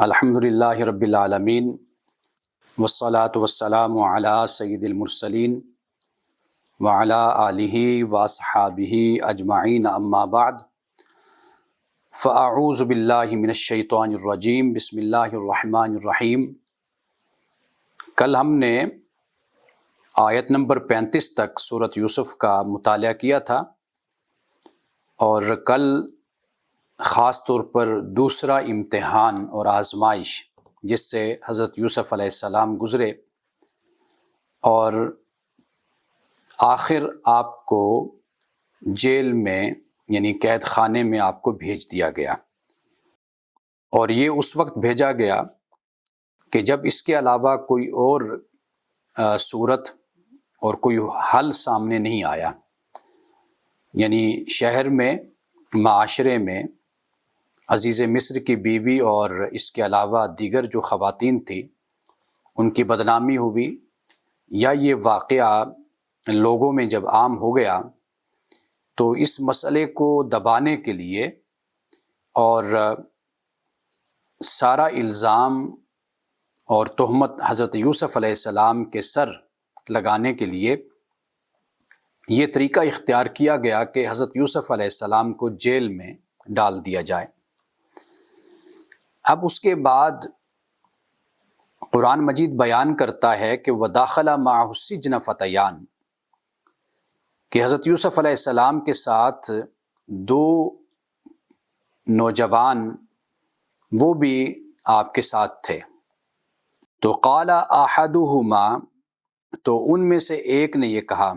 الحمدللہ رب العالمین والصلاة والسلام علی سید المرسلین وعلی آلہ واصحابہ اجمعین اما بعد فاعوذ باللہ من الشیطان الرجیم بسم اللہ الرحمن الرحیم۔ کل ہم نے آیت نمبر 35 تک سورۃ یوسف کا مطالعہ کیا تھا، اور کل خاص طور پر دوسرا امتحان اور آزمائش جس سے حضرت یوسف علیہ السلام گزرے، اور آخر آپ کو جیل میں یعنی قید خانے میں آپ کو بھیج دیا گیا، اور یہ اس وقت بھیجا گیا کہ جب اس کے علاوہ کوئی اور صورت اور کوئی حل سامنے نہیں آیا، یعنی شہر میں معاشرے میں عزیز مصر کی بیوی اور اس کے علاوہ دیگر جو خواتین تھیں ان کی بدنامی ہوئی، یا یہ واقعہ لوگوں میں جب عام ہو گیا تو اس مسئلے کو دبانے کے لیے اور سارا الزام اور تہمت حضرت یوسف علیہ السلام کے سر لگانے کے لیے یہ طریقہ اختیار کیا گیا کہ حضرت یوسف علیہ السلام کو جیل میں ڈال دیا جائے۔ اب اس کے بعد قرآن مجید بیان کرتا ہے کہ وَدَخَلَ مَعَهُ السِّجْنَ فَتَيَانِ، کہ حضرت یوسف علیہ السلام کے ساتھ دو نوجوان وہ بھی آپ کے ساتھ تھے۔ تو قال احدهما، تو ان میں سے ایک نے یہ کہا،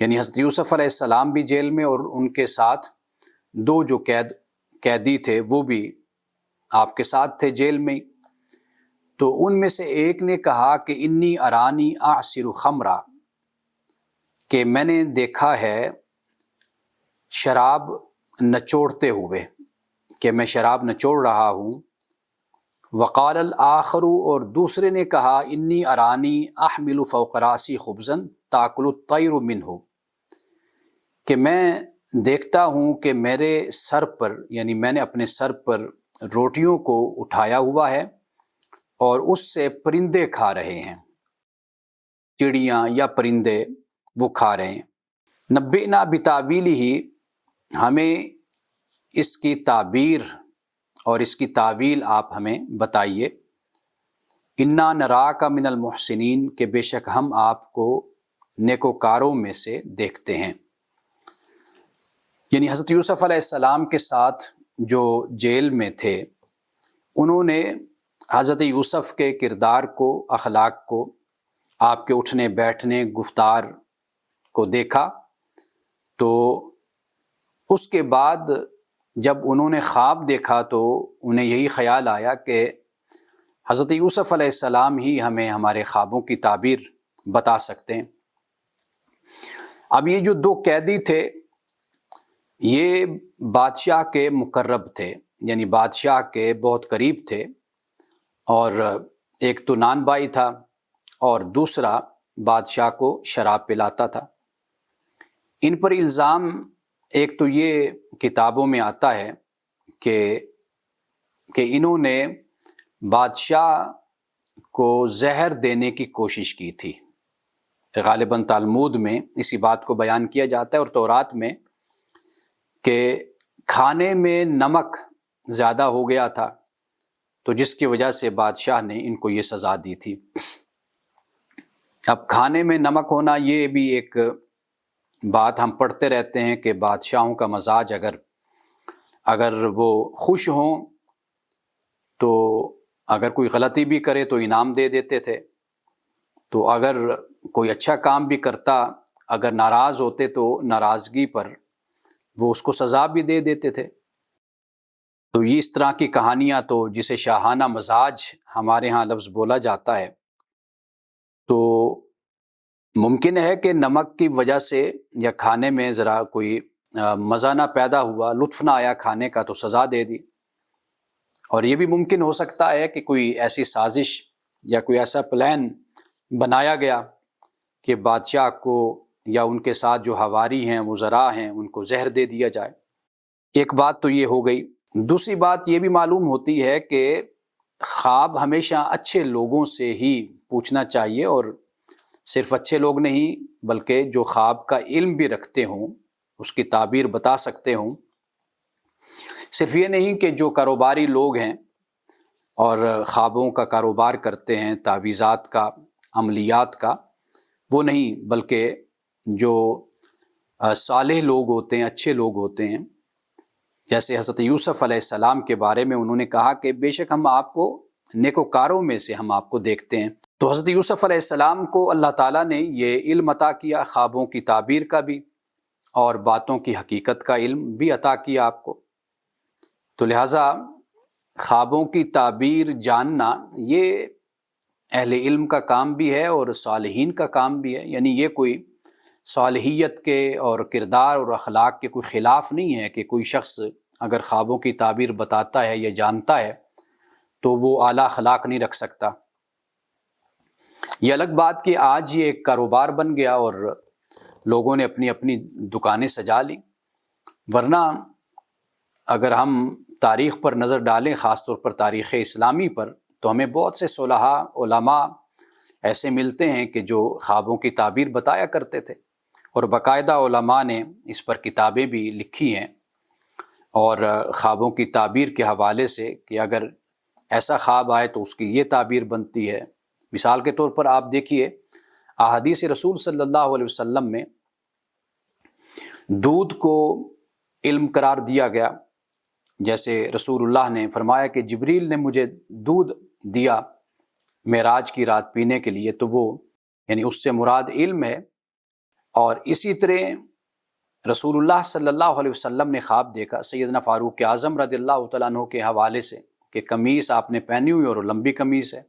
یعنی حضرت یوسف علیہ السلام بھی جیل میں اور ان کے ساتھ دو جو قیدی تھے وہ بھی آپ کے ساتھ تھے جیل میں، تو ان میں سے ایک نے کہا کہ انی ارانی اعصر خمرا، کہ میں نے دیکھا ہے شراب نچوڑتے ہوئے، کہ میں شراب نچوڑ رہا ہوں۔ وقال الآخر، اور دوسرے نے کہا انی ارانی احمل فوق راسی خبزا تاکل الطیر منہ، کہ میں دیکھتا ہوں کہ میرے سر پر یعنی میں نے اپنے سر پر روٹیوں کو اٹھایا ہوا ہے اور اس سے پرندے کھا رہے ہیں، چڑیاں یا پرندے وہ کھا رہے ہیں۔ نبئنا بتاویلہ، ہمیں اس کی تعبیر اور اس کی تعویل آپ ہمیں بتائیے۔ انا نراک من المحسنین، کہ بے شک ہم آپ کو نیکوکاروں میں سے دیکھتے ہیں۔ یعنی حضرت یوسف علیہ السلام کے ساتھ جو جیل میں تھے انہوں نے حضرت یوسف کے کردار کو، اخلاق کو، آپ کے اٹھنے بیٹھنے گفتار کو دیکھا، تو اس کے بعد جب انہوں نے خواب دیکھا تو انہیں یہی خیال آیا کہ حضرت یوسف علیہ السلام ہی ہمیں ہمارے خوابوں کی تعبیر بتا سکتے ہیں۔ اب یہ جو دو قیدی تھے یہ بادشاہ کے مقرب تھے، یعنی بادشاہ کے بہت قریب تھے، اور ایک تو نان بھائی تھا اور دوسرا بادشاہ کو شراب پلاتا تھا۔ ان پر الزام ایک تو یہ کتابوں میں آتا ہے کہ انہوں نے بادشاہ کو زہر دینے کی کوشش کی تھی۔ غالباً تالمود میں اسی بات کو بیان کیا جاتا ہے، اور تورات میں، کہ کھانے میں نمک زیادہ ہو گیا تھا تو جس کی وجہ سے بادشاہ نے ان کو یہ سزا دی تھی۔ اب کھانے میں نمک ہونا یہ بھی ایک بات ہم پڑھتے رہتے ہیں کہ بادشاہوں کا مزاج اگر وہ خوش ہوں تو اگر کوئی غلطی بھی کرے تو انعام دے دیتے تھے، تو اگر کوئی اچھا کام بھی کرتا اگر ناراض ہوتے تو ناراضگی پر وہ اس کو سزا بھی دے دیتے تھے۔ تو یہ اس طرح کی کہانیاں، تو جسے شاہانہ مزاج ہمارے ہاں لفظ بولا جاتا ہے، تو ممکن ہے کہ نمک کی وجہ سے یا کھانے میں ذرا کوئی مزہ نہ پیدا ہوا، لطف نہ آیا کھانے کا، تو سزا دے دی۔ اور یہ بھی ممکن ہو سکتا ہے کہ کوئی ایسی سازش یا کوئی ایسا پلان بنایا گیا کہ بادشاہ کو یا ان کے ساتھ جو حواری ہیں وزراء ہیں ان کو زہر دے دیا جائے۔ ایک بات تو یہ ہو گئی۔ دوسری بات یہ بھی معلوم ہوتی ہے کہ خواب ہمیشہ اچھے لوگوں سے ہی پوچھنا چاہیے، اور صرف اچھے لوگ نہیں بلکہ جو خواب کا علم بھی رکھتے ہوں، اس کی تعبیر بتا سکتے ہوں۔ صرف یہ نہیں کہ جو کاروباری لوگ ہیں اور خوابوں کا کاروبار کرتے ہیں، تعویذات کا، عملیات کا، وہ نہیں، بلکہ جو صالح لوگ ہوتے ہیں، اچھے لوگ ہوتے ہیں، جیسے حضرت یوسف علیہ السلام کے بارے میں انہوں نے کہا کہ بے شک ہم آپ کو نیکوکاروں میں سے ہم آپ کو دیکھتے ہیں۔ تو حضرت یوسف علیہ السلام کو اللہ تعالیٰ نے یہ علم عطا کیا، خوابوں کی تعبیر کا بھی اور باتوں کی حقیقت کا علم بھی عطا کیا آپ کو۔ تو لہٰذا خوابوں کی تعبیر جاننا یہ اہل علم کا کام بھی ہے اور صالحین کا کام بھی ہے، یعنی یہ کوئی صالحیت کے اور کردار اور اخلاق کے کوئی خلاف نہیں ہے کہ کوئی شخص اگر خوابوں کی تعبیر بتاتا ہے یا جانتا ہے تو وہ اعلیٰ اخلاق نہیں رکھ سکتا۔ یہ الگ بات کہ آج یہ ایک کاروبار بن گیا اور لوگوں نے اپنی اپنی دکانیں سجا لی، ورنہ اگر ہم تاریخ پر نظر ڈالیں، خاص طور پر تاریخ اسلامی پر، تو ہمیں بہت سے صلحاء علماء ایسے ملتے ہیں کہ جو خوابوں کی تعبیر بتایا کرتے تھے، اور باقاعدہ علماء نے اس پر کتابیں بھی لکھی ہیں، اور خوابوں کی تعبیر کے حوالے سے کہ اگر ایسا خواب آئے تو اس کی یہ تعبیر بنتی ہے۔ مثال کے طور پر آپ دیکھیے، احادیث رسول صلی اللہ علیہ وسلم میں دودھ کو علم قرار دیا گیا، جیسے رسول اللہ نے فرمایا کہ جبریل نے مجھے دودھ دیا معراج کی رات پینے کے لیے، تو وہ یعنی اس سے مراد علم ہے۔ اور اسی طرح رسول اللہ صلی اللہ علیہ وسلم نے خواب دیکھا سیدنا فاروق اعظم رضی اللہ تعالیٰ عنہ کے حوالے سے کہ قمیص آپ نے پہنی ہوئی اور لمبی قمیص ہے،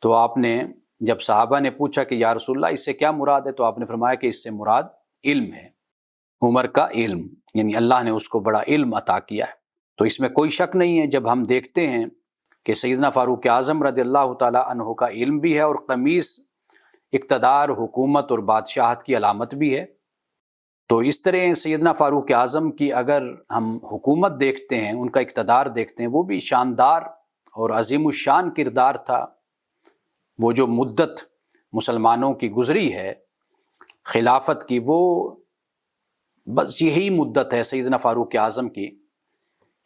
تو آپ نے جب صحابہ نے پوچھا کہ یا رسول اللہ اس سے کیا مراد ہے، تو آپ نے فرمایا کہ اس سے مراد علم ہے، عمر کا علم، یعنی اللہ نے اس کو بڑا علم عطا کیا ہے۔ تو اس میں کوئی شک نہیں ہے، جب ہم دیکھتے ہیں کہ سیدنا فاروق اعظم رضی اللہ تعالیٰ عنہ کا علم بھی ہے اور قمیص اقتدار، حکومت اور بادشاہت کی علامت بھی ہے، تو اس طرح سیدنا فاروق اعظم کی اگر ہم حکومت دیکھتے ہیں، ان کا اقتدار دیکھتے ہیں، وہ بھی شاندار اور عظیم الشان کردار تھا۔ وہ جو مدت مسلمانوں کی گزری ہے خلافت کی، وہ بس یہی مدت ہے سیدنا فاروق اعظم کی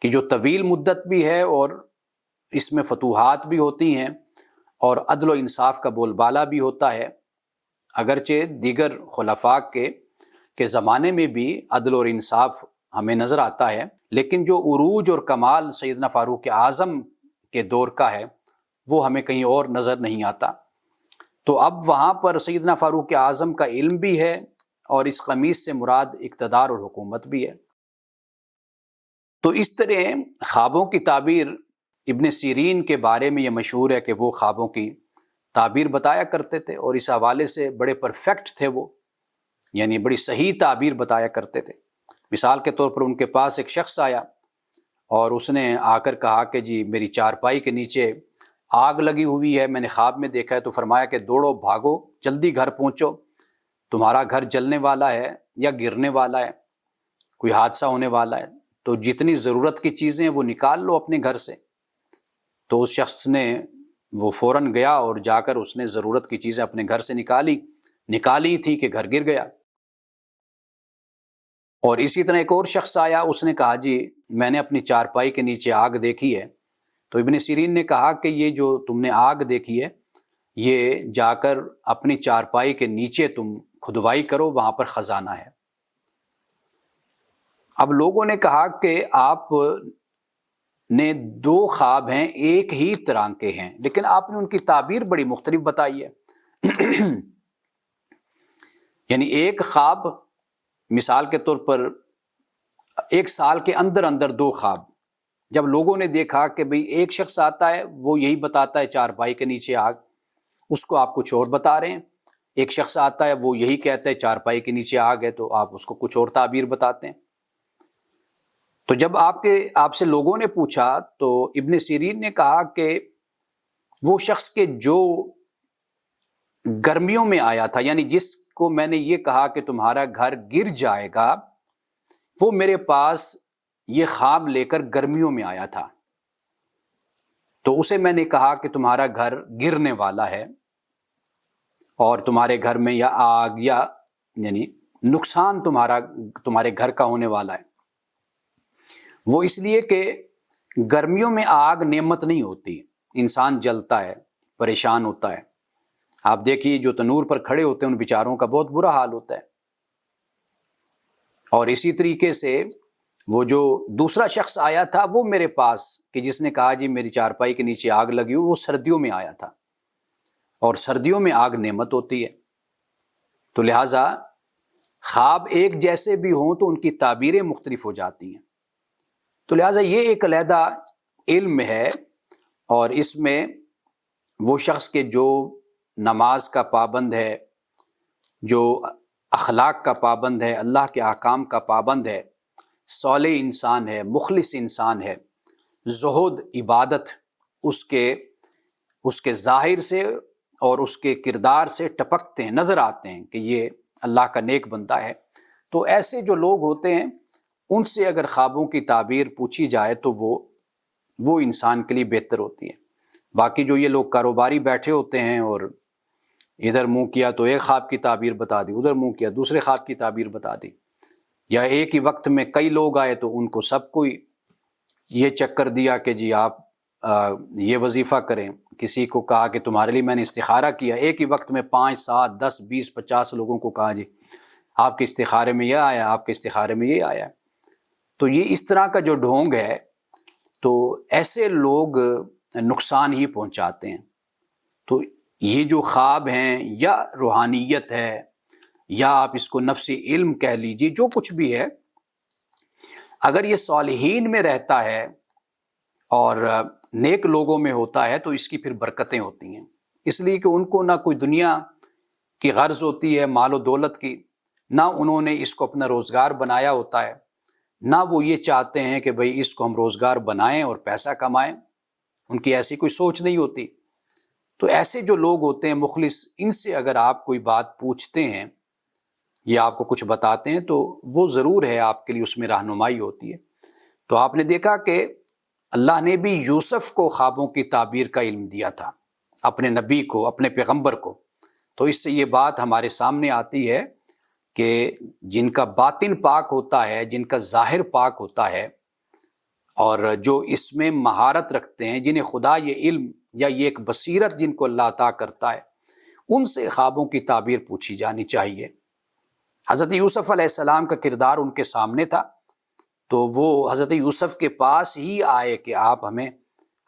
کہ جو طویل مدت بھی ہے، اور اس میں فتوحات بھی ہوتی ہیں اور عدل و انصاف کا بول بالا بھی ہوتا ہے، اگرچہ دیگر خلفاء کے زمانے میں بھی عدل اور انصاف ہمیں نظر آتا ہے، لیکن جو عروج اور کمال سیدنا فاروق اعظم کے دور کا ہے وہ ہمیں کہیں اور نظر نہیں آتا۔ تو اب وہاں پر سیدنا فاروق اعظم کا علم بھی ہے اور اس قمیص سے مراد اقتدار اور حکومت بھی ہے۔ تو اس طرح خوابوں کی تعبیر، ابن سیرین کے بارے میں یہ مشہور ہے کہ وہ خوابوں کی تعبیر بتایا کرتے تھے، اور اس حوالے سے بڑے پرفیکٹ تھے وہ، یعنی بڑی صحیح تعبیر بتایا کرتے تھے۔ مثال کے طور پر ان کے پاس ایک شخص آیا اور اس نے آ کر کہا کہ جی میری چارپائی کے نیچے آگ لگی ہوئی ہے، میں نے خواب میں دیکھا ہے، تو فرمایا کہ دوڑو بھاگو، جلدی گھر پہنچو، تمہارا گھر جلنے والا ہے یا گرنے والا ہے، کوئی حادثہ ہونے والا ہے، تو جتنی ضرورت کی چیزیں وہ نکال لو اپنے گھر سے۔ تو اس شخص نے وہ فوراً گیا اور جا کر اس نے ضرورت کی چیزیں اپنے گھر سے نکالی تھی کہ گھر گر گیا۔ اور اسی طرح ایک اور شخص آیا، اس نے کہا جی میں نے اپنی چارپائی کے نیچے آگ دیکھی ہے، تو ابن سیرین نے کہا کہ یہ جو تم نے آگ دیکھی ہے یہ جا کر اپنی چارپائی کے نیچے تم کھدوائی کرو، وہاں پر خزانہ ہے۔ اب لوگوں نے کہا کہ آپ نے دو خواب ہیں ایک ہی طرح کے ہیں، لیکن آپ نے ان کی تعبیر بڑی مختلف بتائی ہے۔ یعنی ایک خواب، مثال کے طور پر ایک سال کے اندر اندر دو خواب، جب لوگوں نے دیکھا کہ بھئی ایک شخص آتا ہے وہ یہی بتاتا ہے چارپائی کے نیچے آگ، اس کو آپ کچھ اور بتا رہے ہیں، ایک شخص آتا ہے وہ یہی کہتا ہے چارپائی کے نیچے آگ ہے، تو آپ اس کو کچھ اور تعبیر بتاتے ہیں۔ تو جب آپ سے لوگوں نے پوچھا تو ابن سیرین نے کہا کہ وہ شخص کے جو گرمیوں میں آیا تھا، یعنی جس کو میں نے یہ کہا کہ تمہارا گھر گر جائے گا، وہ میرے پاس یہ خواب لے کر گرمیوں میں آیا تھا، تو اسے میں نے کہا کہ تمہارا گھر گرنے والا ہے اور تمہارے گھر میں یا آگ یا یعنی نقصان تمہارے گھر کا ہونے والا ہے۔ وہ اس لیے کہ گرمیوں میں آگ نعمت نہیں ہوتی، انسان جلتا ہے، پریشان ہوتا ہے۔ آپ دیکھیے جو تنور پر کھڑے ہوتے ہیں ان بیچاروں کا بہت برا حال ہوتا ہے۔ اور اسی طریقے سے وہ جو دوسرا شخص آیا تھا وہ میرے پاس کہ جس نے کہا جی میری چارپائی کے نیچے آگ لگی ہو، وہ سردیوں میں آیا تھا، اور سردیوں میں آگ نعمت ہوتی ہے۔ تو لہٰذا خواب ایک جیسے بھی ہوں تو ان کی تعبیریں مختلف ہو جاتی ہیں۔ تو لہٰذا یہ ایک علیحدہ علم ہے، اور اس میں وہ شخص کے جو نماز کا پابند ہے، جو اخلاق کا پابند ہے، اللہ کے احکام کا پابند ہے، صالح انسان ہے، مخلص انسان ہے، زہد عبادت اس کے ظاہر سے اور اس کے کردار سے ٹپکتے ہیں، نظر آتے ہیں کہ یہ اللہ کا نیک بندہ ہے۔ تو ایسے جو لوگ ہوتے ہیں ان سے اگر خوابوں کی تعبیر پوچھی جائے تو وہ انسان کے لیے بہتر ہوتی ہے۔ باقی جو یہ لوگ کاروباری بیٹھے ہوتے ہیں اور ادھر منہ کیا تو ایک خواب کی تعبیر بتا دی، ادھر منہ کیا دوسرے خواب کی تعبیر بتا دی، یا ایک ہی وقت میں کئی لوگ آئے تو ان کو سب کو یہ چکر دیا کہ جی آپ یہ وظیفہ کریں، کسی کو کہا کہ تمہارے لیے میں نے استخارہ کیا، ایک ہی وقت میں 5 7 10 20 50 لوگوں کو کہا جی آپ کے استخارے میں یہ آیا، آپ کے استخارے میں یہ آیا۔ تو یہ اس طرح کا جو ڈھونگ ہے، تو ایسے لوگ نقصان ہی پہنچاتے ہیں۔ تو یہ جو خواب ہیں یا روحانیت ہے یا آپ اس کو نفسی علم کہہ لیجیے، جو کچھ بھی ہے، اگر یہ صالحین میں رہتا ہے اور نیک لوگوں میں ہوتا ہے تو اس کی پھر برکتیں ہوتی ہیں، اس لیے کہ ان کو نہ کوئی دنیا کی غرض ہوتی ہے، مال و دولت کی، نہ انہوں نے اس کو اپنا روزگار بنایا ہوتا ہے، نہ وہ یہ چاہتے ہیں کہ بھئی اس کو ہم روزگار بنائیں اور پیسہ کمائیں، ان کی ایسی کوئی سوچ نہیں ہوتی۔ تو ایسے جو لوگ ہوتے ہیں مخلص، ان سے اگر آپ کوئی بات پوچھتے ہیں یا آپ کو کچھ بتاتے ہیں تو وہ ضرور ہے آپ کے لیے اس میں رہنمائی ہوتی ہے۔ تو آپ نے دیکھا کہ اللہ نے بھی یوسف کو خوابوں کی تعبیر کا علم دیا تھا، اپنے نبی کو، اپنے پیغمبر کو۔ تو اس سے یہ بات ہمارے سامنے آتی ہے کہ جن کا باطن پاک ہوتا ہے، جن کا ظاہر پاک ہوتا ہے، اور جو اس میں مہارت رکھتے ہیں، جنہیں خدا یہ علم یا یہ ایک بصیرت جن کو اللہ عطا کرتا ہے، ان سے خوابوں کی تعبیر پوچھی جانی چاہیے۔ حضرت یوسف علیہ السلام کا کردار ان کے سامنے تھا، تو وہ حضرت یوسف کے پاس ہی آئے کہ آپ ہمیں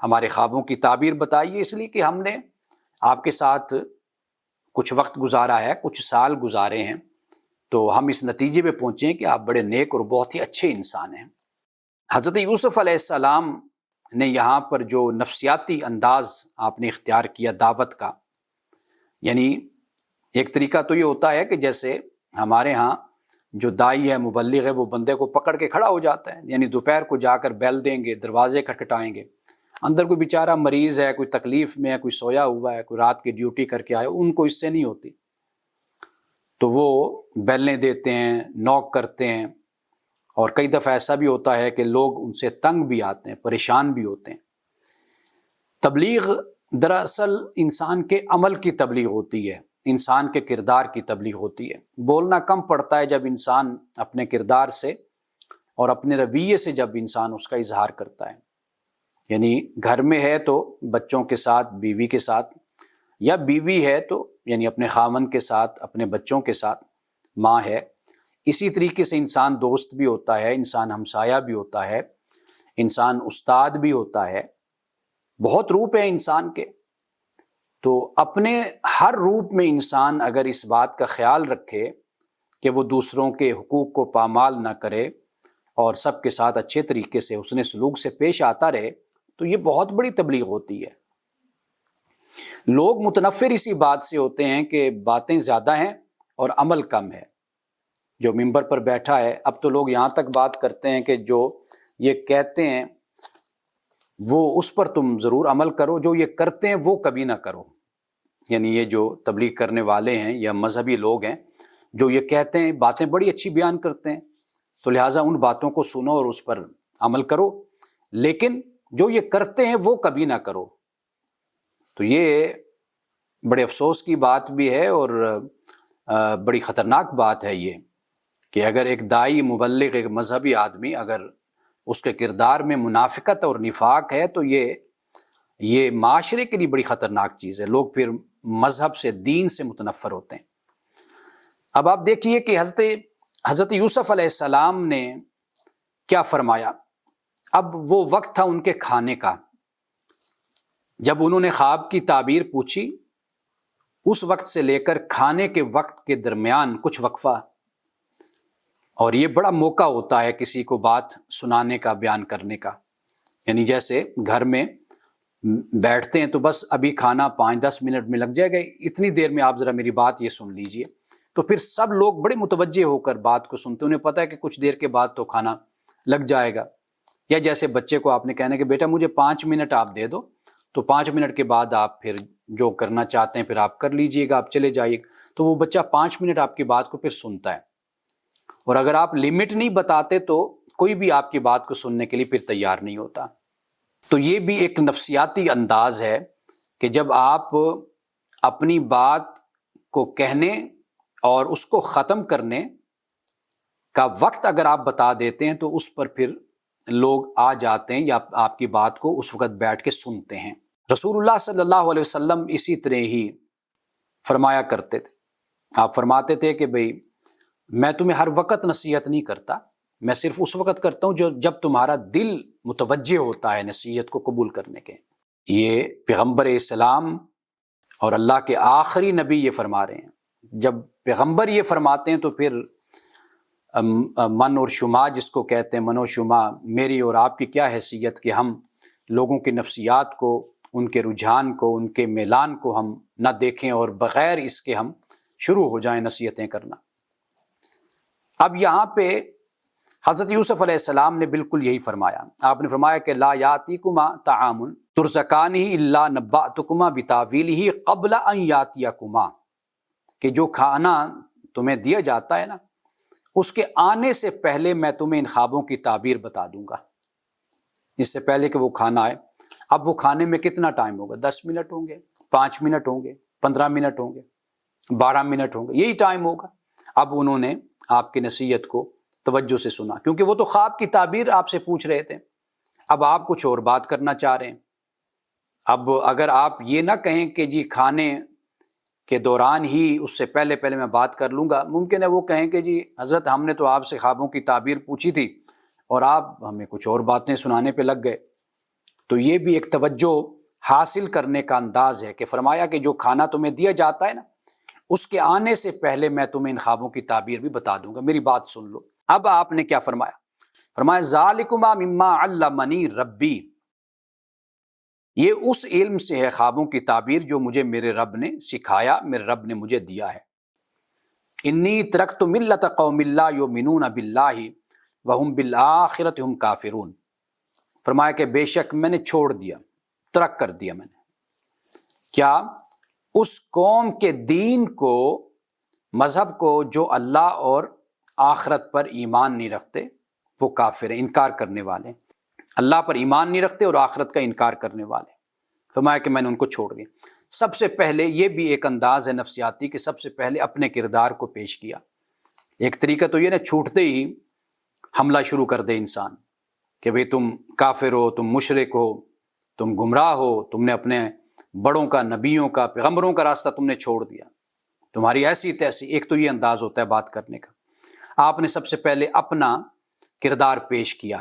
ہمارے خوابوں کی تعبیر بتائیے، اس لیے کہ ہم نے آپ کے ساتھ کچھ وقت گزارا ہے، کچھ سال گزارے ہیں، تو ہم اس نتیجے پہ پہنچے کہ آپ بڑے نیک اور بہت ہی اچھے انسان ہیں۔ حضرت یوسف علیہ السلام نے یہاں پر جو نفسیاتی انداز آپ نے اختیار کیا دعوت کا، یعنی ایک طریقہ تو یہ ہوتا ہے کہ جیسے ہمارے ہاں جو دائی ہے، مبلغ ہے، وہ بندے کو پکڑ کے کھڑا ہو جاتا ہے، یعنی دوپہر کو جا کر بیل دیں گے، دروازے کھٹکھٹائیں گے، اندر کوئی بیچارہ مریض ہے، کوئی تکلیف میں ہے، کوئی سویا ہوا ہے، کوئی رات کی ڈیوٹی کر کے آئے، ان کو اس سے نہیں ہوتی، تو وہ بیلیں دیتے ہیں، نوک کرتے ہیں، اور کئی دفعہ ایسا بھی ہوتا ہے کہ لوگ ان سے تنگ بھی آتے ہیں، پریشان بھی ہوتے ہیں۔ تبلیغ دراصل انسان کے عمل کی تبلیغ ہوتی ہے، انسان کے کردار کی تبلیغ ہوتی ہے۔ بولنا کم پڑتا ہے جب انسان اپنے کردار سے اور اپنے رویے سے جب انسان اس کا اظہار کرتا ہے، یعنی گھر میں ہے تو بچوں کے ساتھ، بیوی کے ساتھ، یا بیوی ہے تو یعنی اپنے خاوند کے ساتھ، اپنے بچوں کے ساتھ، ماں ہے، اسی طریقے سے انسان دوست بھی ہوتا ہے، انسان ہمسایہ بھی ہوتا ہے، انسان استاد بھی ہوتا ہے، بہت روپ ہے انسان کے۔ تو اپنے ہر روپ میں انسان اگر اس بات کا خیال رکھے کہ وہ دوسروں کے حقوق کو پامال نہ کرے اور سب کے ساتھ اچھے طریقے سے حسن سلوک سے پیش آتا رہے، تو یہ بہت بڑی تبلیغ ہوتی ہے۔ لوگ متنفر اسی بات سے ہوتے ہیں کہ باتیں زیادہ ہیں اور عمل کم ہے۔ جو ممبر پر بیٹھا ہے، اب تو لوگ یہاں تک بات کرتے ہیں کہ جو یہ کہتے ہیں وہ اس پر تم ضرور عمل کرو، جو یہ کرتے ہیں وہ کبھی نہ کرو۔ یعنی یہ جو تبلیغ کرنے والے ہیں یا مذہبی لوگ ہیں، جو یہ کہتے ہیں، باتیں بڑی اچھی بیان کرتے ہیں، تو لہٰذا ان باتوں کو سنو اور اس پر عمل کرو، لیکن جو یہ کرتے ہیں وہ کبھی نہ کرو۔ تو یہ بڑے افسوس کی بات بھی ہے اور بڑی خطرناک بات ہے یہ، کہ اگر ایک داعی مبلغ، ایک مذہبی آدمی، اگر اس کے کردار میں منافقت اور نفاق ہے تو یہ معاشرے کے لیے بڑی خطرناک چیز ہے۔ لوگ پھر مذہب سے، دین سے متنفر ہوتے ہیں۔ اب آپ دیکھیے کہ حضرت یوسف علیہ السلام نے کیا فرمایا۔ اب وہ وقت تھا ان کے کھانے کا، جب انہوں نے خواب کی تعبیر پوچھی، اس وقت سے لے کر کھانے کے وقت کے درمیان کچھ وقفہ، اور یہ بڑا موقع ہوتا ہے کسی کو بات سنانے کا، بیان کرنے کا۔ یعنی جیسے گھر میں بیٹھتے ہیں تو بس ابھی کھانا 5-10 منٹ میں لگ جائے گا، اتنی دیر میں آپ ذرا میری بات یہ سن لیجئے، تو پھر سب لوگ بڑے متوجہ ہو کر بات کو سنتے، انہیں پتہ ہے کہ کچھ دیر کے بعد تو کھانا لگ جائے گا۔ یا جیسے بچے کو آپ نے کہنا کہ بیٹا مجھے 5 منٹ آپ دے دو، تو 5 منٹ کے بعد آپ پھر جو کرنا چاہتے ہیں پھر آپ کر لیجئے گا، آپ چلے جائیے، تو وہ بچہ 5 منٹ آپ کی بات کو پھر سنتا ہے۔ اور اگر آپ لمٹ نہیں بتاتے تو کوئی بھی آپ کی بات کو سننے کے لیے پھر تیار نہیں ہوتا۔ تو یہ بھی ایک نفسیاتی انداز ہے کہ جب آپ اپنی بات کو کہنے اور اس کو ختم کرنے کا وقت اگر آپ بتا دیتے ہیں تو اس پر پھر لوگ آ جاتے ہیں یا آپ کی بات کو اس وقت بیٹھ کے سنتے ہیں۔ رسول اللہ صلی اللہ علیہ وسلم اسی طرح ہی فرمایا کرتے تھے۔ آپ فرماتے تھے کہ بھئی میں تمہیں ہر وقت نصیحت نہیں کرتا، میں صرف اس وقت کرتا ہوں جب تمہارا دل متوجہ ہوتا ہے نصیحت کو قبول کرنے کے۔ یہ پیغمبر اسلام اور اللہ کے آخری نبی یہ فرما رہے ہیں۔ جب پیغمبر یہ فرماتے ہیں تو پھر من اور شما جس کو کہتے ہیں، من و شما، میری اور آپ کی کیا حیثیت کہ ہم لوگوں کی نفسیات کو، ان کے رجحان کو، ان کے میلان کو ہم نہ دیکھیں اور بغیر اس کے ہم شروع ہو جائیں نصیحتیں کرنا۔ اب یہاں پہ حضرت یوسف علیہ السلام نے بالکل یہی فرمایا۔ آپ نے فرمایا کہ لا یاتیکما طعام ترزقانہ الا نبأتکما بتاویلہ قبل ان یاتیکما، کہ جو کھانا تمہیں دیا جاتا ہے نا، اس کے آنے سے پہلے میں تمہیں ان خوابوں کی تعبیر بتا دوں گا، اس سے پہلے کہ وہ کھانا آئے۔ اب وہ کھانے میں کتنا ٹائم ہوگا؟ 10 منٹ ہوں گے، 5 منٹ ہوں گے، 15 منٹ ہوں گے، 12 منٹ ہوں گے، یہی ٹائم ہوگا۔ اب انہوں نے آپ کی نصیحت کو توجہ سے سنا، کیونکہ وہ تو خواب کی تعبیر آپ سے پوچھ رہے تھے، اب آپ کچھ اور بات کرنا چاہ رہے ہیں۔ اب اگر آپ یہ نہ کہیں کہ جی کھانے کے دوران ہی اس سے پہلے میں بات کر لوں گا، ممکن ہے وہ کہیں کہ جی حضرت ہم نے تو آپ سے خوابوں کی تعبیر پوچھی تھی اور آپ ہمیں کچھ اور باتیں سنانے پہ لگ گئے۔ تو یہ بھی ایک توجہ حاصل کرنے کا انداز ہے کہ فرمایا کہ جو کھانا تمہیں دیا جاتا ہے نا، اس کے آنے سے پہلے میں تمہیں ان خوابوں کی تعبیر بھی بتا دوں گا، میری بات سن لو۔ اب آپ نے کیا فرمایا؟ فرمایا ذالکما مما علمنی ربی، یہ اس علم سے ہے خوابوں کی تعبیر جو مجھے میرے رب نے سکھایا، میرے رب نے مجھے دیا ہے۔ انی ترکت ملت قوم لا یؤمنون باللہ وہم بالآخرۃ ہم کافرون، فرمایا کہ بے شک میں نے چھوڑ دیا، ترک کر دیا میں نے کیا؟ اس قوم کے دین کو، مذہب کو، جو اللہ اور آخرت پر ایمان نہیں رکھتے، وہ کافر ہیں، انکار کرنے والے، اللہ پر ایمان نہیں رکھتے اور آخرت کا انکار کرنے والے۔ فرمایا کہ میں نے ان کو چھوڑ دیا۔ سب سے پہلے یہ بھی ایک انداز ہے نفسیاتی کہ سب سے پہلے اپنے کردار کو پیش کیا۔ ایک طریقہ تو یہ نا چھوٹتے ہی حملہ شروع کر دے انسان کہ بھئی تم کافر ہو، تم مشرک ہو، تم گمراہ ہو، تم نے اپنے بڑوں کا، نبیوں کا، پیغمبروں کا راستہ تم نے چھوڑ دیا، تمہاری ایسی تیسی۔ ایک تو یہ انداز ہوتا ہے بات کرنے کا۔ آپ نے سب سے پہلے اپنا کردار پیش کیا،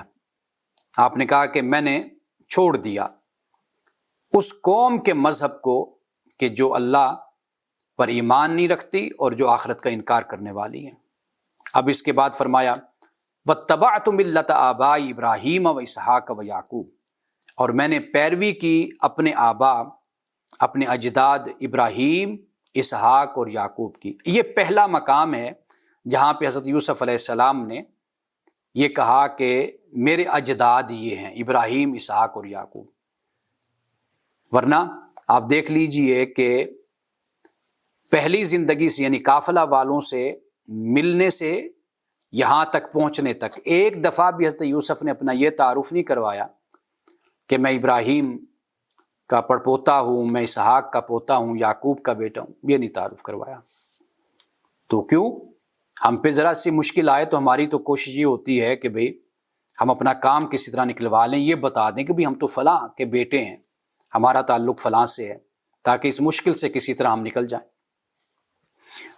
آپ نے کہا کہ میں نے چھوڑ دیا اس قوم کے مذہب کو کہ جو اللہ پر ایمان نہیں رکھتی اور جو آخرت کا انکار کرنے والی ہے۔ اب اس کے بعد فرمایا واتبعت ملت آبائی ابراہیم و اسحاق و یعقوب، اور میں نے پیروی کی اپنے آبا، اپنے اجداد ابراہیم، اسحاق اور یعقوب کی۔ یہ پہلا مقام ہے جہاں پہ حضرت یوسف علیہ السلام نے یہ کہا کہ میرے اجداد یہ ہیں، ابراہیم، اسحاق اور یعقوب۔ ورنہ آپ دیکھ لیجئے کہ پہلی زندگی سے، یعنی قافلہ والوں سے ملنے سے یہاں تک پہنچنے تک ایک دفعہ بھی حضرت یوسف نے اپنا یہ تعارف نہیں کروایا کہ میں ابراہیم کا پڑپوتا ہوں، میں اسحاق کا پوتا ہوں، یعقوب کا بیٹا ہوں، یہ نہیں تعارف کروایا۔ تو کیوں؟ ہم پہ ذرا سی مشکل آئے تو ہماری تو کوشش یہ ہوتی ہے کہ بھئی ہم اپنا کام کسی طرح نکلوا لیں، یہ بتا دیں کہ بھئی ہم تو فلاں کے بیٹے ہیں، ہمارا تعلق فلاں سے ہے، تاکہ اس مشکل سے کسی طرح ہم نکل جائیں۔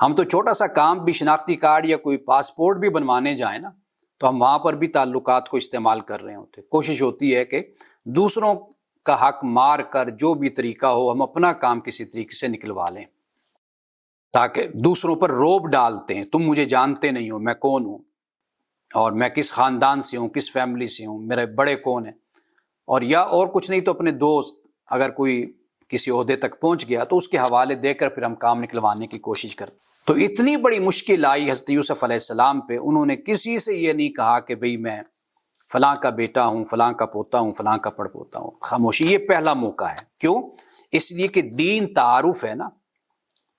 ہم تو چھوٹا سا کام بھی، شناختی کارڈ یا کوئی پاسپورٹ بھی بنوانے جائیں نا، تو ہم وہاں پر بھی تعلقات کو استعمال کر رہے ہوتے۔ کوشش ہوتی ہے کہ دوسروں کا حق مار کر جو بھی طریقہ ہو ہم اپنا کام کسی طریقے سے نکلوا لیں، تاکہ دوسروں پر روب ڈالتے ہیں، تم مجھے جانتے نہیں ہو، میں کون ہوں، اور میں کس خاندان سے ہوں، کس فیملی سے ہوں، میرے بڑے کون ہیں، اور یا اور کچھ نہیں تو اپنے دوست، اگر کوئی کسی عہدے تک پہنچ گیا تو اس کے حوالے دے کر پھر ہم کام نکلوانے کی کوشش کرتے۔ تو اتنی بڑی مشکل آئی حضرت یوسف علیہ السلام پہ، انہوں نے کسی سے یہ نہیں کہا کہ بھئی میں فلاں کا بیٹا ہوں، فلاں کا پوتا ہوں، فلاں کا پڑپوتا ہوں۔ خاموشی، یہ پہلا موقع ہے۔ کیوں؟ اس لیے کہ دین تعارف ہے نا،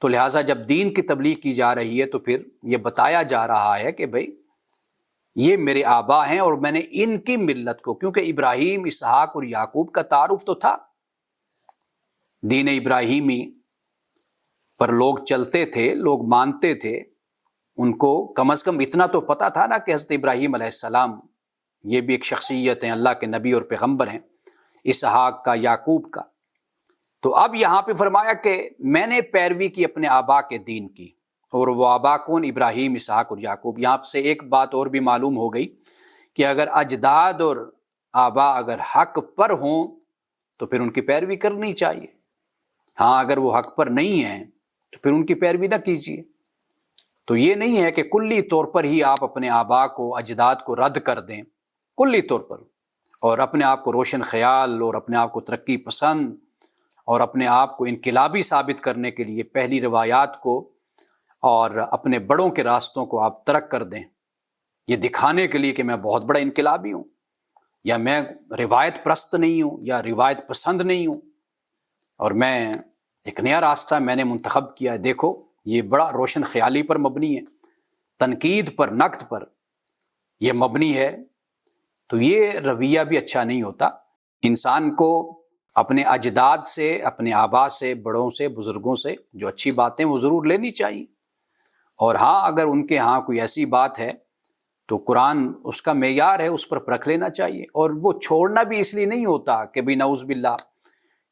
تو لہٰذا جب دین کی تبلیغ کی جا رہی ہے تو پھر یہ بتایا جا رہا ہے کہ بھئی یہ میرے آبا ہیں اور میں نے ان کی ملت کو، کیونکہ ابراہیم، اسحاق اور یعقوب کا تعارف تو تھا، دین ابراہیمی پر لوگ چلتے تھے، لوگ مانتے تھے، ان کو کم از کم اتنا تو پتہ تھا نا کہ حضرت ابراہیم علیہ السلام یہ بھی ایک شخصیت ہیں، اللہ کے نبی اور پیغمبر ہیں، اسحاق کا، یعقوب کا۔ تو اب یہاں پہ فرمایا کہ میں نے پیروی کی اپنے آبا کے دین کی، اور وہ آبا کون؟ ابراہیم، اسحاق اور یعقوب۔ یہاں سے ایک بات اور بھی معلوم ہو گئی کہ اگر اجداد اور آبا اگر حق پر ہوں تو پھر ان کی پیروی کرنی چاہیے، ہاں اگر وہ حق پر نہیں ہیں تو پھر ان کی پیروی نہ کیجیے۔ تو یہ نہیں ہے کہ کلی طور پر ہی آپ اپنے آبا کو، اجداد کو رد کر دیں، کلی طور پر، اور اپنے آپ کو روشن خیال اور اپنے آپ کو ترقی پسند اور اپنے آپ کو انقلابی ثابت کرنے کے لیے پہلی روایات کو اور اپنے بڑوں کے راستوں کو آپ ترک کر دیں، یہ دکھانے کے لیے کہ میں بہت بڑا انقلابی ہوں، یا میں روایت پرست نہیں ہوں، یا روایت پسند نہیں ہوں، اور میں ایک نیا راستہ میں نے منتخب کیا ہے، دیکھو یہ بڑا روشن خیالی پر مبنی ہے، تنقید پر، نقد پر یہ مبنی ہے۔ تو یہ رویہ بھی اچھا نہیں ہوتا۔ انسان کو اپنے اجداد سے، اپنے آبا سے، بڑوں سے، بزرگوں سے جو اچھی باتیں وہ ضرور لینی چاہیے، اور ہاں اگر ان کے ہاں کوئی ایسی بات ہے تو قرآن اس کا معیار ہے، اس پر پرکھ لینا چاہیے، اور وہ چھوڑنا بھی اس لیے نہیں ہوتا کہ بھی نعوذ باللہ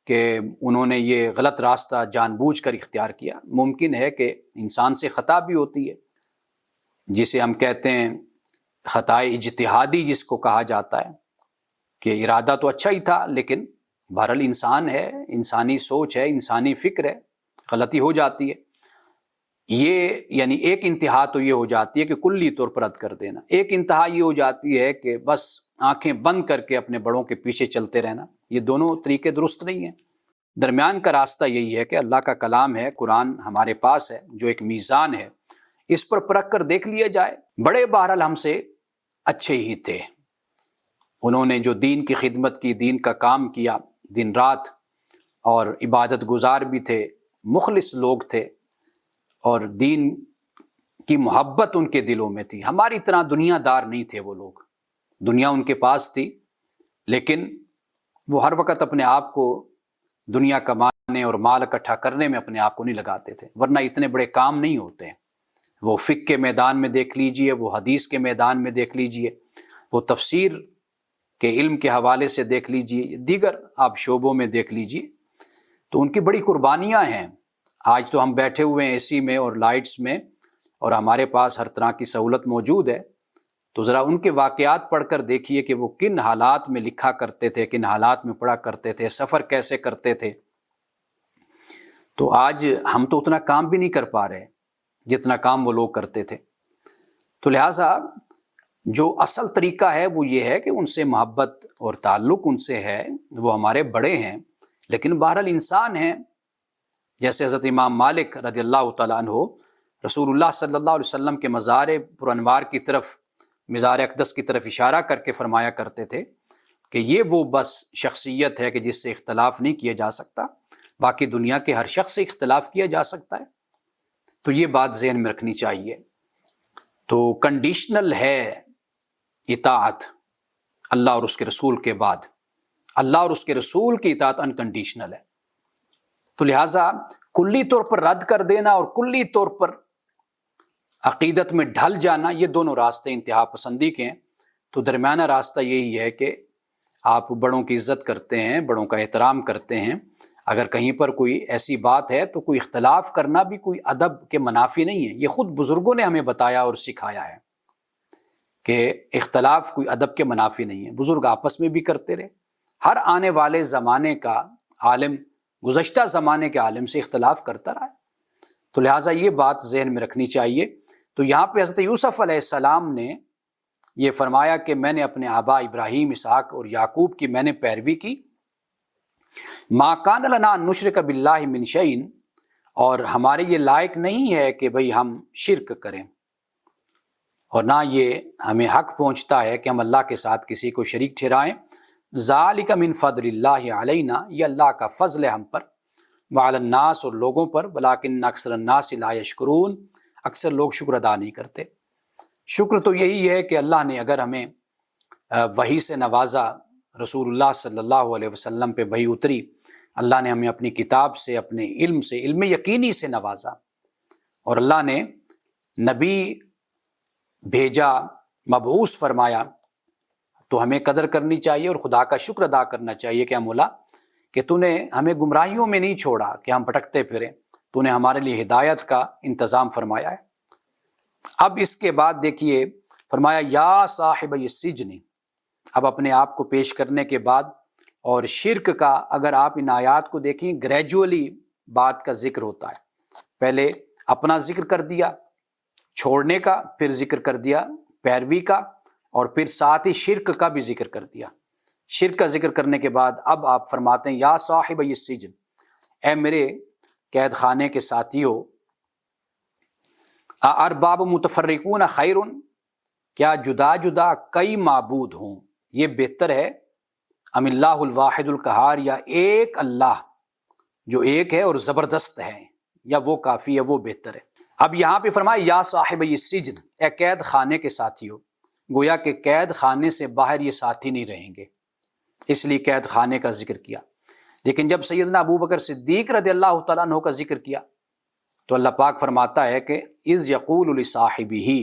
کہ انہوں نے یہ غلط راستہ جان بوجھ کر اختیار کیا۔ ممکن ہے کہ انسان سے خطا بھی ہوتی ہے، جسے ہم کہتے ہیں خطائے اجتہادی جس کو کہا جاتا ہے، کہ ارادہ تو اچھا ہی تھا لیکن بہرحال انسان ہے، انسانی سوچ ہے، انسانی فکر ہے، غلطی ہو جاتی ہے۔ یہ یعنی ایک انتہا تو یہ ہو جاتی ہے کہ کلی طور پر رد کر دینا، ایک انتہا یہ ہو جاتی ہے کہ بس آنکھیں بند کر کے اپنے بڑوں کے پیچھے چلتے رہنا۔ یہ دونوں طریقے درست نہیں ہیں، درمیان کا راستہ یہی ہے کہ اللہ کا کلام ہے، قرآن ہمارے پاس ہے جو ایک میزان ہے، اس پر پرکھ کر دیکھ لیا جائے۔ بڑے بہرحال ہم سے اچھے ہی تھے، انہوں نے جو دین کی خدمت کی، دین کا کام کیا دن رات، اور عبادت گزار بھی تھے، مخلص لوگ تھے، اور دین کی محبت ان کے دلوں میں تھی۔ ہماری طرح دنیا دار نہیں تھے وہ لوگ، دنیا ان کے پاس تھی لیکن وہ ہر وقت اپنے آپ کو دنیا کمانے اور مال اکٹھا کرنے میں اپنے آپ کو نہیں لگاتے تھے، ورنہ اتنے بڑے کام نہیں ہوتے ہیں۔ وہ فقہ کے میدان میں دیکھ لیجئے، وہ حدیث کے میدان میں دیکھ لیجئے، وہ تفسیر کے علم کے حوالے سے دیکھ لیجئے، دیگر آپ شعبوں میں دیکھ لیجئے، تو ان کی بڑی قربانیاں ہیں۔ آج تو ہم بیٹھے ہوئے ہیں اے سی میں اور لائٹس میں، اور ہمارے پاس ہر طرح کی سہولت موجود ہے، تو ذرا ان کے واقعات پڑھ کر دیکھیے کہ وہ کن حالات میں لکھا کرتے تھے، کن حالات میں پڑھا کرتے تھے، سفر کیسے کرتے تھے۔ تو آج ہم تو اتنا کام بھی نہیں کر پا رہے جتنا کام وہ لوگ کرتے تھے۔ تو لہٰذا جو اصل طریقہ ہے وہ یہ ہے کہ ان سے محبت اور تعلق ان سے ہے، وہ ہمارے بڑے ہیں، لیکن بہرحال انسان ہیں۔ جیسے حضرت امام مالک رضی اللہ تعالیٰ عنہ رسول اللہ صلی اللہ علیہ وسلم کے مزار پرانوار کی طرف، مزار اقدس کی طرف اشارہ کر کے فرمایا کرتے تھے کہ یہ وہ بس شخصیت ہے کہ جس سے اختلاف نہیں کیا جا سکتا، باقی دنیا کے ہر شخص سے اختلاف کیا جا سکتا ہے۔ تو یہ بات ذہن میں رکھنی چاہیے۔ تو کنڈیشنل ہے اطاعت اللہ اور اس کے رسول کے بعد، اللہ اور اس کے رسول کی اطاعت انکنڈیشنل ہے۔ تو لہٰذا کلی طور پر رد کر دینا اور کلی طور پر عقیدت میں ڈھل جانا، یہ دونوں راستے انتہا پسندی کے ہیں۔ تو درمیانہ راستہ یہی ہے کہ آپ بڑوں کی عزت کرتے ہیں، بڑوں کا احترام کرتے ہیں، اگر کہیں پر کوئی ایسی بات ہے تو کوئی اختلاف کرنا بھی کوئی ادب کے منافی نہیں ہے۔ یہ خود بزرگوں نے ہمیں بتایا اور سکھایا ہے کہ اختلاف کوئی ادب کے منافی نہیں ہے، بزرگ آپس میں بھی کرتے رہے۔ ہر آنے والے زمانے کا عالم گزشتہ زمانے کے عالم سے اختلاف کرتا رہا ہے، تو لہٰذا یہ بات ذہن میں رکھنی چاہیے۔ تو یہاں پہ حضرت یوسف علیہ السلام نے یہ فرمایا کہ میں نے اپنے آبا ابراہیم، اسحاق اور یعقوب کی میں نے پیروی کی، ما کان لنا ان نشرک باللہ من شیء، اور ہمارے یہ لائق نہیں ہے کہ بھئی ہم شرک کریں، اور نہ یہ ہمیں حق پہنچتا ہے کہ ہم اللہ کے ساتھ کسی کو شریک ٹھہرائیں۔ ذالک من فضل اللہ علینا، یہ اللہ کا فضل ہے ہم پر، وعلی الناس، اور لوگوں پر، ولکن اکثر الناس لا یشکرون، اکثر لوگ شکر ادا نہیں کرتے۔ شکر تو یہی ہے کہ اللہ نے اگر ہمیں وحی سے نوازا، رسول اللہ صلی اللہ علیہ وسلم پہ وحی اتری، اللہ نے ہمیں اپنی کتاب سے، اپنے علم سے، علم یقینی سے نوازا، اور اللہ نے نبی بھیجا، مبعوث فرمایا، تو ہمیں قدر کرنی چاہیے اور خدا کا شکر ادا کرنا چاہیے کہ مولا کہ تو نے ہمیں گمراہیوں میں نہیں چھوڑا کہ ہم بھٹکتے پھریں، تو نے ہمارے لیے ہدایت کا انتظام فرمایا ہے۔ اب اس کے بعد دیکھیے فرمایا یا صاحب السجن، اب اپنے آپ کو پیش کرنے کے بعد، اور شرک کا اگر آپ ان آیات کو دیکھیں گریجولی بات کا ذکر ہوتا ہے، پہلے اپنا ذکر کر دیا چھوڑنے کا، پھر ذکر کر دیا پیروی کا، اور پھر ساتھ ہی شرک کا بھی ذکر کر دیا۔ شرک کا ذکر کرنے کے بعد اب آپ فرماتے ہیں یا صاحب السجن، اے میرے قید خانے کے ساتھیو، ارباب متفرقون خیر، کیا جدا جدا کئی معبود ہوں یہ بہتر ہے، ام اللہ الواحد القہار، یا ایک اللہ جو ایک ہے اور زبردست ہے، یا وہ کافی ہے، وہ بہتر ہے۔ اب یہاں پہ فرمایا یا صاحب السجن، اے قید خانے کے ساتھیو، گویا کہ قید خانے سے باہر یہ ساتھی نہیں رہیں گے، اس لیے قید خانے کا ذکر کیا۔ لیکن جب سیدنا ابو بکر صدیق رضی اللہ تعالیٰ عنہ کا ذکر کیا تو اللہ پاک فرماتا ہے کہ اذ یقول لصاحبہ،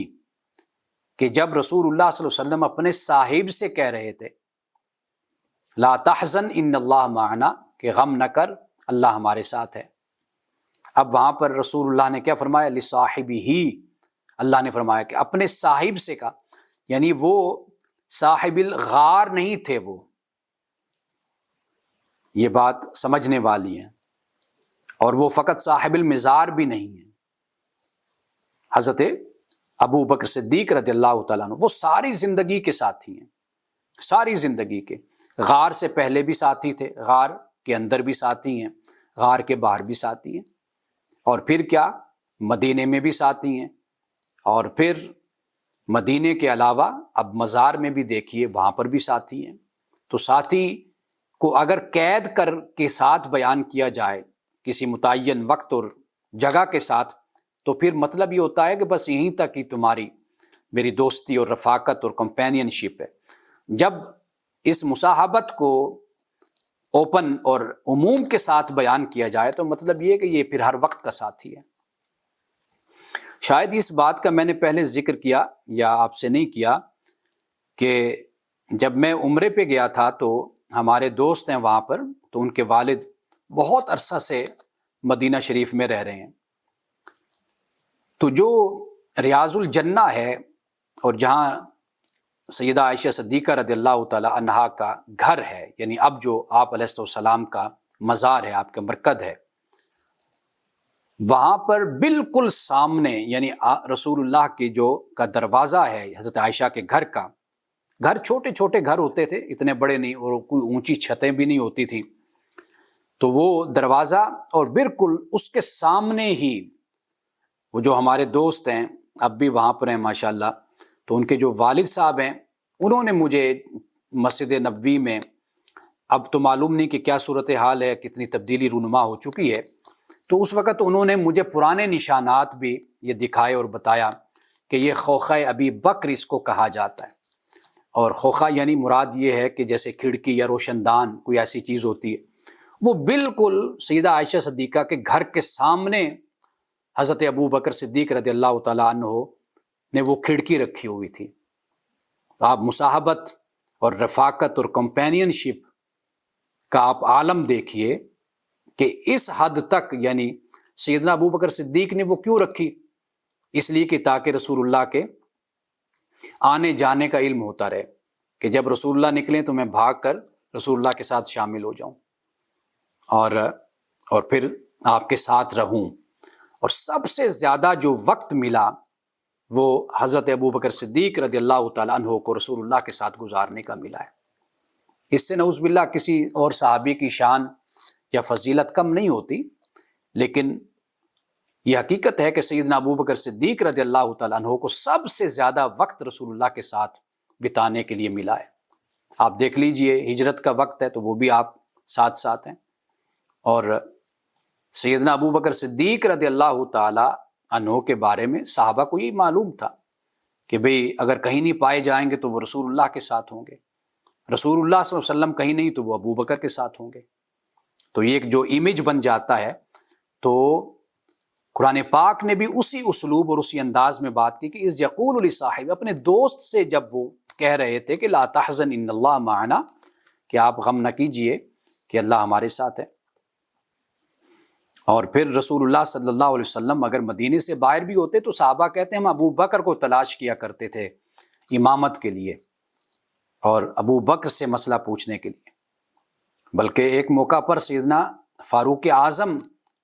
کہ جب رسول اللہ صلی اللہ علیہ وسلم اپنے صاحب سے کہہ رہے تھے لا تحزن ان اللہ معنا، کہ غم نہ کر اللہ ہمارے ساتھ ہے۔ اب وہاں پر رسول اللہ نے کیا فرمایا، لصاحبہ، اللہ نے فرمایا کہ اپنے صاحب سے کا، یعنی وہ صاحب الغار نہیں تھے، وہ یہ بات سمجھنے والی ہے، اور وہ فقط صاحب المزار بھی نہیں ہے۔ حضرت ابو بکر صدیق رضی اللہ تعالیٰ عنہ وہ ساری زندگی کے ساتھی ہیں، ساری زندگی کے، غار سے پہلے بھی ساتھی تھے، غار کے اندر بھی ساتھی ہیں، غار کے باہر بھی ساتھی ہیں، اور پھر کیا مدینے میں بھی ساتھی ہیں، اور پھر مدینے کے علاوہ اب مزار میں بھی دیکھیے وہاں پر بھی ساتھی ہیں۔ تو ساتھی کو اگر قید کر کے ساتھ بیان کیا جائے کسی متعین وقت اور جگہ کے ساتھ، تو پھر مطلب یہ ہوتا ہے کہ بس یہیں تک ہی تمہاری میری دوستی اور رفاقت اور کمپینین شپ ہے۔ جب اس مصاحبت کو اوپن اور عموم کے ساتھ بیان کیا جائے تو مطلب یہ کہ یہ پھر ہر وقت کا ساتھی ہے۔ شاید اس بات کا میں نے پہلے ذکر کیا یا آپ سے نہیں کیا کہ جب میں عمرے پہ گیا تھا تو ہمارے دوست ہیں وہاں پر، تو ان کے والد بہت عرصہ سے مدینہ شریف میں رہ رہے ہیں، تو جو ریاض الجنہ ہے اور جہاں سیدہ عائشہ صدیقہ رضی اللہ تعالی عنہا کا گھر ہے، یعنی اب جو آپ علیہ السلام کا مزار ہے، آپ کا مرکز ہے، وہاں پر بالکل سامنے یعنی رسول اللہ کی جو کا دروازہ ہے حضرت عائشہ کے گھر کا، گھر چھوٹے چھوٹے گھر ہوتے تھے، اتنے بڑے نہیں، اور کوئی اونچی چھتیں بھی نہیں ہوتی تھی، تو وہ دروازہ اور بالکل اس کے سامنے ہی وہ جو ہمارے دوست ہیں اب بھی وہاں پر ہیں ماشاءاللہ، تو ان کے جو والد صاحب ہیں انہوں نے مجھے مسجد نبوی میں، اب تو معلوم نہیں کہ کیا صورتحال ہے، کتنی تبدیلی رونما ہو چکی ہے، تو اس وقت انہوں نے مجھے پرانے نشانات بھی یہ دکھائے اور بتایا کہ یہ خوخہ ابی بکر اس کو کہا جاتا ہے۔ اور خوخہ یعنی مراد یہ ہے کہ جیسے کھڑکی یا روشن دان کوئی ایسی چیز ہوتی ہے، وہ بالکل سیدہ عائشہ صدیقہ کے گھر کے سامنے حضرت ابو بکر صدیق رضی اللہ تعالیٰ عنہ نے وہ کھڑکی رکھی ہوئی تھی۔ تو آپ مصاحبت اور رفاقت اور کمپینین شپ کا آپ عالم دیکھیے کہ اس حد تک، یعنی سیدنا ابو بکر صدیق نے وہ کیوں رکھی؟ اس لیے کہ تاکہ رسول اللہ کے آنے جانے کا علم ہوتا رہے، کہ جب رسول اللہ نکلیں تو میں بھاگ کر رسول اللہ کے ساتھ شامل ہو جاؤں اور پھر آپ کے ساتھ رہوں۔ اور سب سے زیادہ جو وقت ملا وہ حضرت ابو بکر صدیق رضی اللہ تعالیٰ عنہ کو رسول اللہ کے ساتھ گزارنے کا ملا ہے۔ اس سے نعوذ باللہ کسی اور صحابی کی شان یا فضیلت کم نہیں ہوتی، لیکن یہ حقیقت ہے کہ سیدنا ابو بکر صدیق رضی اللہ تعالیٰ عنہ کو سب سے زیادہ وقت رسول اللہ کے ساتھ بتانے کے لیے ملا ہے۔ آپ دیکھ لیجئے، ہجرت کا وقت ہے تو وہ بھی آپ ساتھ ساتھ ہیں، اور سیدنا ابو بکر صدیق رضی اللہ تعالیٰ عنہ کے بارے میں صحابہ کو یہ معلوم تھا کہ بھئی اگر کہیں نہیں پائے جائیں گے تو وہ رسول اللہ کے ساتھ ہوں گے، رسول اللہ صلی اللہ علیہ وسلم کہیں نہیں تو وہ ابو بکر کے ساتھ ہوں گے۔ تو یہ ایک جو امیج بن جاتا ہے، تو قرآن پاک نے بھی اسی اسلوب اور اسی انداز میں بات کی کہ اذ یقول لصاحب، اپنے دوست سے جب وہ کہہ رہے تھے کہ لا تحزن ان اللہ معنا، کہ آپ غم نہ کیجئے کہ اللہ ہمارے ساتھ ہے۔ اور پھر رسول اللہ صلی اللہ علیہ وسلم اگر مدینے سے باہر بھی ہوتے تو صحابہ کہتے ہیں ہم ابو بکر کو تلاش کیا کرتے تھے امامت کے لیے اور ابو بکر سے مسئلہ پوچھنے کے لیے، بلکہ ایک موقع پر سیدنا فاروق اعظم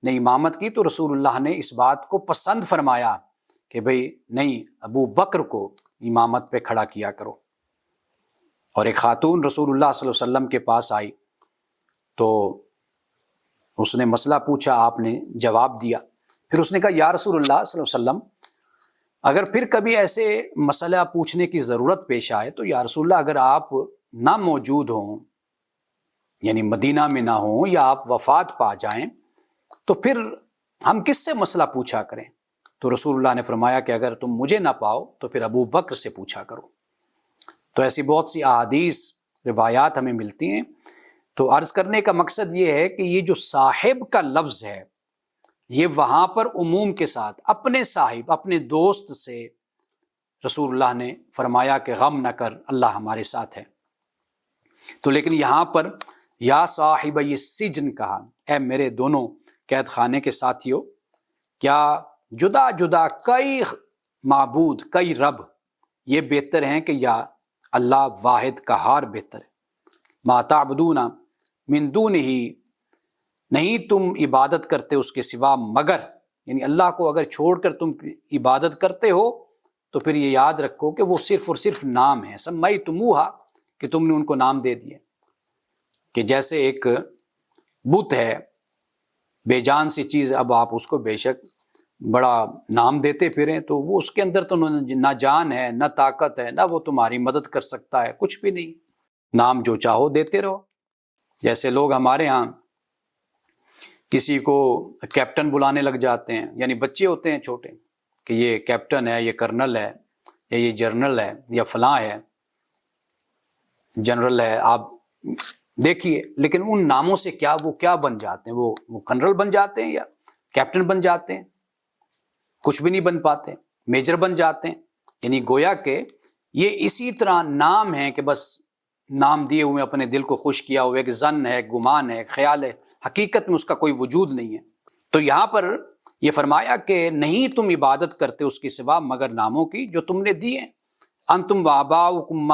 نے امامت کی تو رسول اللہ نے اس بات کو پسند فرمایا کہ بھئی نہیں، ابو بکر کو امامت پہ کھڑا کیا کرو۔ اور ایک خاتون رسول اللہ صلی اللہ علیہ وسلم کے پاس آئی تو اس نے مسئلہ پوچھا، آپ نے جواب دیا، پھر اس نے کہا یا رسول اللہ صلی اللہ علیہ وسلم اگر پھر کبھی ایسے مسئلہ پوچھنے کی ضرورت پیش آئے تو یا رسول اللہ اگر آپ نہ موجود ہوں، یعنی مدینہ میں نہ ہوں، یا آپ وفات پا جائیں تو پھر ہم کس سے مسئلہ پوچھا کریں؟ تو رسول اللہ نے فرمایا کہ اگر تم مجھے نہ پاؤ تو پھر ابو بکر سے پوچھا کرو۔ تو ایسی بہت سی احادیث روایات ہمیں ملتی ہیں۔ تو عرض کرنے کا مقصد یہ ہے کہ یہ جو صاحب کا لفظ ہے یہ وہاں پر عموم کے ساتھ اپنے صاحب، اپنے دوست سے رسول اللہ نے فرمایا کہ غم نہ کر، اللہ ہمارے ساتھ ہے۔ تو لیکن یہاں پر یا صاحب یہ سجن کہا، اے میرے دونوں قید خانے کے ساتھیوں، کیا جدا جدا کئی معبود، کئی رب یہ بہتر ہیں کہ یا اللہ واحد قہار بہتر ہے؟ ما تعبدون من دونہ، نہیں تم عبادت کرتے اس کے سوا مگر، یعنی اللہ کو اگر چھوڑ کر تم عبادت کرتے ہو تو پھر یہ یاد رکھو کہ وہ صرف اور صرف نام ہے، سمیتموہا، کہ تم نے ان کو نام دے دیے، کہ جیسے ایک بت ہے بے جان سی چیز، اب آپ اس کو بے شک بڑا نام دیتے پھریں تو وہ اس کے اندر تو نہ جان ہے، نہ طاقت ہے، نہ وہ تمہاری مدد کر سکتا ہے، کچھ بھی نہیں، نام جو چاہو دیتے رہو۔ جیسے لوگ ہمارے ہاں کسی کو کیپٹن بلانے لگ جاتے ہیں، یعنی بچے ہوتے ہیں چھوٹے کہ یہ کیپٹن ہے، یہ کرنل ہے، یا یہ جنرل ہے، یا فلاں ہے، جنرل ہے، آپ دیکھیے، لیکن ان ناموں سے وہ کیا بن جاتے ہیں؟ وہ کرنل بن جاتے ہیں یا کیپٹن بن جاتے ہیں؟ کچھ بھی نہیں بن پاتے، میجر بن جاتے ہیں۔ یعنی گویا کہ یہ اسی طرح نام ہے کہ بس نام دیے ہوئے اپنے دل کو خوش کیا ہوا، ایک ظن ہے، گمان ہے، خیال ہے، حقیقت میں اس کا کوئی وجود نہیں ہے۔ تو یہاں پر یہ فرمایا کہ نہیں تم عبادت کرتے اس کے سوا مگر ناموں کی جو تم نے دیے، انتم وآباؤکم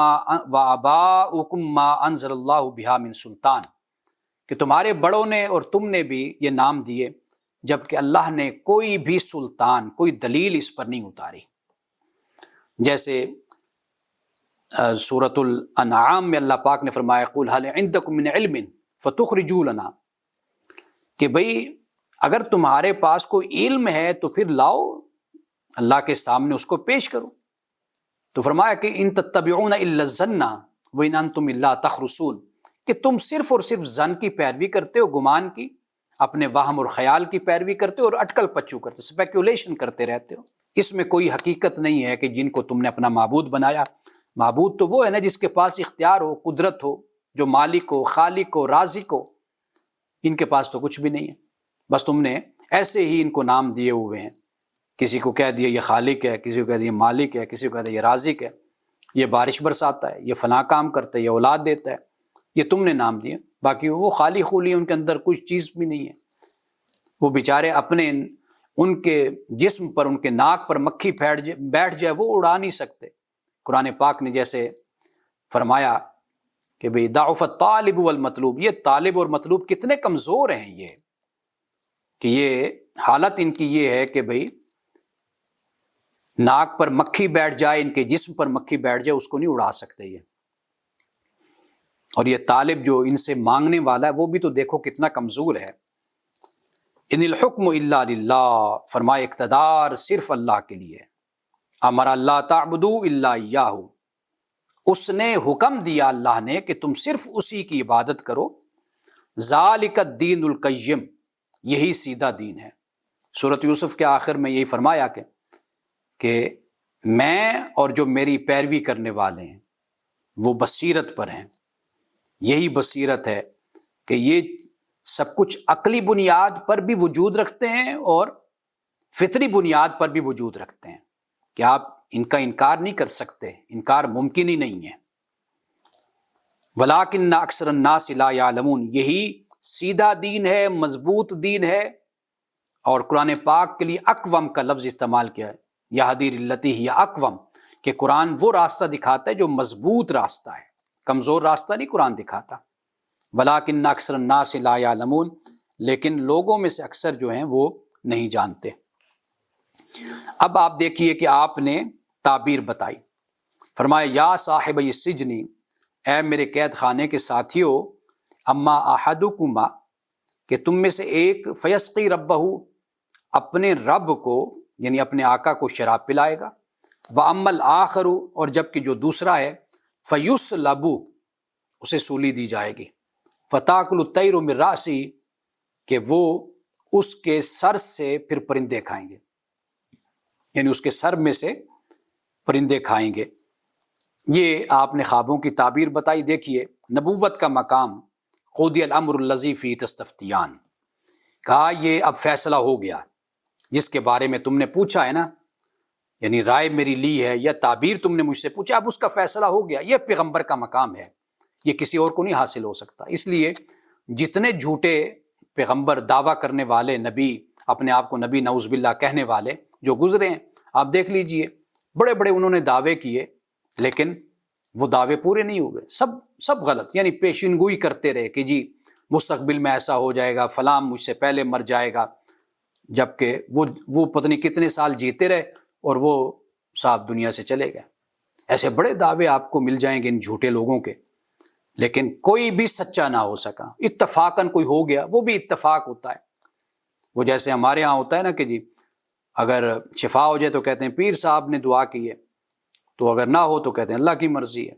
ما انزل اللہ بہا من سلطان، کہ تمہارے بڑوں نے اور تم نے بھی یہ نام دیے جبکہ اللہ نے کوئی بھی سلطان، کوئی دلیل اس پر نہیں اتاری۔ جیسے سورۃ الانعام میں اللہ پاک نے فرمایا قل هل عندکم من علم فتخرجوا لنا، کہ بھئی اگر تمہارے پاس کوئی علم ہے تو پھر لاؤ، اللہ کے سامنے اس کو پیش کرو۔ تو فرمایا کہ ان تتبعون الا الظن وان انتم الا تخرصون، کہ تم صرف اور صرف ظن کی پیروی کرتے ہو، گمان کی، اپنے وہم اور خیال کی پیروی کرتے ہو اور اٹکل پچو کرتے ہو، اسپیکولیشن کرتے رہتے ہو۔ اس میں کوئی حقیقت نہیں ہے کہ جن کو تم نے اپنا معبود بنایا. معبود تو وہ ہے نا جس کے پاس اختیار ہو، قدرت ہو، جو مالک ہو، خالق ہو، رازق ہو. ان کے پاس تو کچھ بھی نہیں ہے، بس تم نے ایسے ہی ان کو نام دیے ہوئے ہیں. کسی کو کہہ دیا یہ خالق ہے، کسی کو کہہ دیا یہ مالک ہے، کسی کو کہہ دیا یہ رازق ہے، یہ بارش برساتا ہے، یہ فلاں کام کرتا ہے، یہ اولاد دیتا ہے. یہ تم نے نام دیے، باقی وہ خالی خولی، ان کے اندر کچھ چیز بھی نہیں ہے. وہ بیچارے اپنے ان کے جسم پر، ان کے ناک پر مکھی بیٹھ جائے وہ اڑا نہیں سکتے. قرآن پاک نے جیسے فرمایا کہ بھئی ضعف الطالب والمطلوب، یہ طالب اور مطلوب کتنے کمزور ہیں، یہ کہ یہ حالت ان کی یہ ہے کہ بھئی ناک پر مکھی بیٹھ جائے، ان کے جسم پر مکھی بیٹھ جائے، اس کو نہیں اڑا سکتے یہ. اور یہ طالب جو ان سے مانگنے والا ہے وہ بھی تو دیکھو کتنا کمزور ہے. ان الحکم الا للہ، فرمائے اقتدار صرف اللہ کے لیے. امر اللہ تعبدوا الا ایاہ، اس نے حکم دیا اللہ نے کہ تم صرف اسی کی عبادت کرو. ذالک الدین القیم، یہی سیدھا دین ہے. سورۃ یوسف کے آخر میں یہی فرمایا کہ میں اور جو میری پیروی کرنے والے ہیں وہ بصیرت پر ہیں. یہی بصیرت ہے کہ یہ سب کچھ عقلی بنیاد پر بھی وجود رکھتے ہیں اور فطری بنیاد پر بھی وجود رکھتے ہیں کہ آپ ان کا انکار نہیں کر سکتے، انکار ممکن ہی نہیں ہے. وَلَٰكِنَّ أَكْثَرَ النَّاسِ لَا يَعْلَمُونَ، یہی سیدھا دین ہے، مضبوط دین ہے. اور قرآن پاک کے لیے اقوم کا لفظ استعمال کیا ہے، یہدی للتی ہی اقوم، کہ قرآن وہ راستہ دکھاتا ہے جو مضبوط راستہ ہے، کمزور راستہ نہیں قرآن دکھاتا. وَلَٰكِنَّ أَكْثَرَ النَّاسِ لَا يَعْلَمُونَ، لیکن لوگوں میں سے اکثر جو ہیں وہ نہیں جانتے. اب آپ دیکھیے کہ آپ نے تعبیر بتائی. فرمایا یا صاحب السجن، اے میرے قید خانے کے ساتھیوں، اما احدکما، کہ تم میں سے ایک، فیسقی ربہ، اپنے رب کو یعنی اپنے آقا کو شراب پلائے گا. واما الاخر، اور جبکہ جو دوسرا ہے، فیسلب، اسے سولی دی جائے گی. فتاکل الطیر من رأسی، کہ وہ اس کے سر سے پھر پرندے کھائیں گے، یعنی اس کے سر میں سے پرندے کھائیں گے. یہ آپ نے خوابوں کی تعبیر بتائی. دیکھیے نبوت کا مقام، قضی الامر الذی فیہ تستفتیان، کہا یہ اب فیصلہ ہو گیا جس کے بارے میں تم نے پوچھا ہے نا، یعنی رائے میری لی ہے یا تعبیر تم نے مجھ سے پوچھا، اب اس کا فیصلہ ہو گیا. یہ پیغمبر کا مقام ہے، یہ کسی اور کو نہیں حاصل ہو سکتا. اس لیے جتنے جھوٹے پیغمبر، دعویٰ کرنے والے نبی، اپنے آپ کو نبی نعوذ باللہ کہنے والے جو گزرے ہیں، آپ دیکھ لیجئے، بڑے بڑے انہوں نے دعوے کیے لیکن وہ دعوے پورے نہیں ہوئے، سب غلط. یعنی پیشین گوئی کرتے رہے کہ جی مستقبل میں ایسا ہو جائے گا، فلاں مجھ سے پہلے مر جائے گا، جبکہ وہ پتہ نہیں کتنے سال جیتے رہے اور وہ صاحب دنیا سے چلے گئے. ایسے بڑے دعوے آپ کو مل جائیں گے ان جھوٹے لوگوں کے، لیکن کوئی بھی سچا نہ ہو سکا. اتفاقاً کوئی ہو گیا، وہ بھی اتفاق ہوتا ہے. وہ جیسے ہمارے ہاں ہوتا ہے نا کہ جی اگر شفا ہو جائے تو کہتے ہیں پیر صاحب نے دعا کی ہے، تو اگر نہ ہو تو کہتے ہیں اللہ کی مرضی ہے.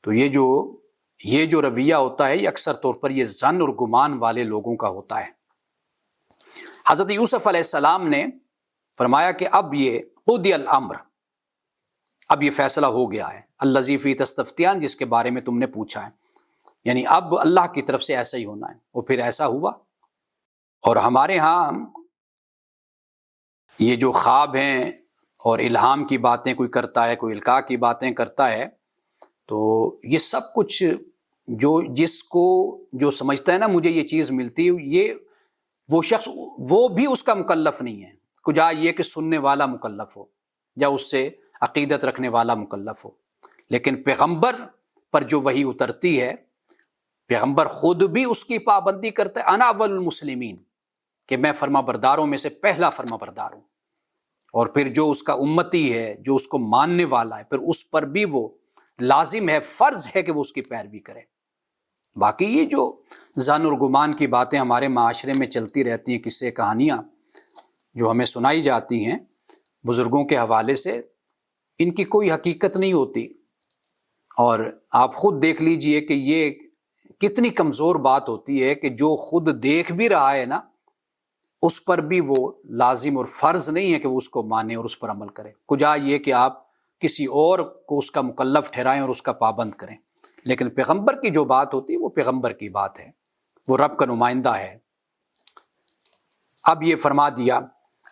تو یہ جو رویہ ہوتا ہے یہ اکثر طور پر یہ ظن اور گمان والے لوگوں کا ہوتا ہے. حضرت یوسف علیہ السلام نے فرمایا کہ اب یہ قضی الامر، اب یہ فیصلہ ہو گیا ہے، الذی فیہ تستفتیان، جس کے بارے میں تم نے پوچھا ہے، یعنی اب اللہ کی طرف سے ایسا ہی ہونا ہے. اور پھر ایسا ہوا. اور ہمارے ہاں یہ جو خواب ہیں اور الہام کی باتیں کوئی کرتا ہے، کوئی القاء کی باتیں کرتا ہے، تو یہ سب کچھ جس کو جو سمجھتا ہے نا مجھے یہ چیز ملتی ہے، یہ وہ شخص وہ بھی اس کا مکلف نہیں ہے. کجا یہ کہ سننے والا مکلف ہو یا اس سے عقیدت رکھنے والا مکلف ہو، لیکن پیغمبر پر جو وحی اترتی ہے، پیغمبر خود بھی اس کی پابندی کرتا ہے. انا اول المسلمین، کہ میں فرما برداروں میں سے پہلا فرما بردار ہوں. اور پھر جو اس کا امتی ہے، جو اس کو ماننے والا ہے، پھر اس پر بھی وہ لازم ہے، فرض ہے کہ وہ اس کی پیروی کرے. باقی یہ جو ظن اور گمان کی باتیں ہمارے معاشرے میں چلتی رہتی ہیں، قصے کہانیاں جو ہمیں سنائی جاتی ہیں بزرگوں کے حوالے سے، ان کی کوئی حقیقت نہیں ہوتی. اور آپ خود دیکھ لیجئے کہ یہ کتنی کمزور بات ہوتی ہے کہ جو خود دیکھ بھی رہا ہے نا اس پر بھی وہ لازم اور فرض نہیں ہے کہ وہ اس کو مانے اور اس پر عمل کرے، کجا یہ کہ آپ کسی اور کو اس کا مکلف ٹھہرائیں اور اس کا پابند کریں، لیکن پیغمبر کی جو بات ہوتی ہے وہ پیغمبر کی بات ہے، وہ رب کا نمائندہ ہے۔ اب یہ فرما دیا،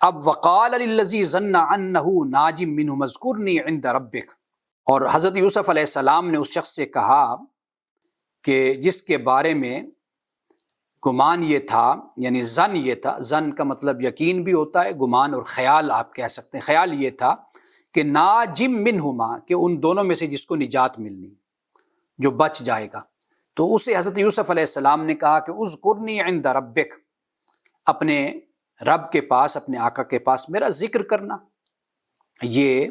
اب وقال للذی ظن انہ ناج منہ اذکرنی عند ربک، اور حضرت یوسف علیہ السلام نے اس شخص سے کہا کہ جس کے بارے میں گمان یہ تھا، یعنی ظن یہ تھا، ظن کا مطلب یقین بھی ہوتا ہے، گمان اور خیال آپ کہہ سکتے ہیں، خیال یہ تھا کہ ناجم منہما، کہ ان دونوں میں سے جس کو نجات ملنی، جو بچ جائے گا۔ تو اسے حضرت یوسف علیہ السلام نے کہا کہ اذکرنی عند ربک، اپنے رب کے پاس، اپنے آقا کے پاس میرا ذکر کرنا۔ یہ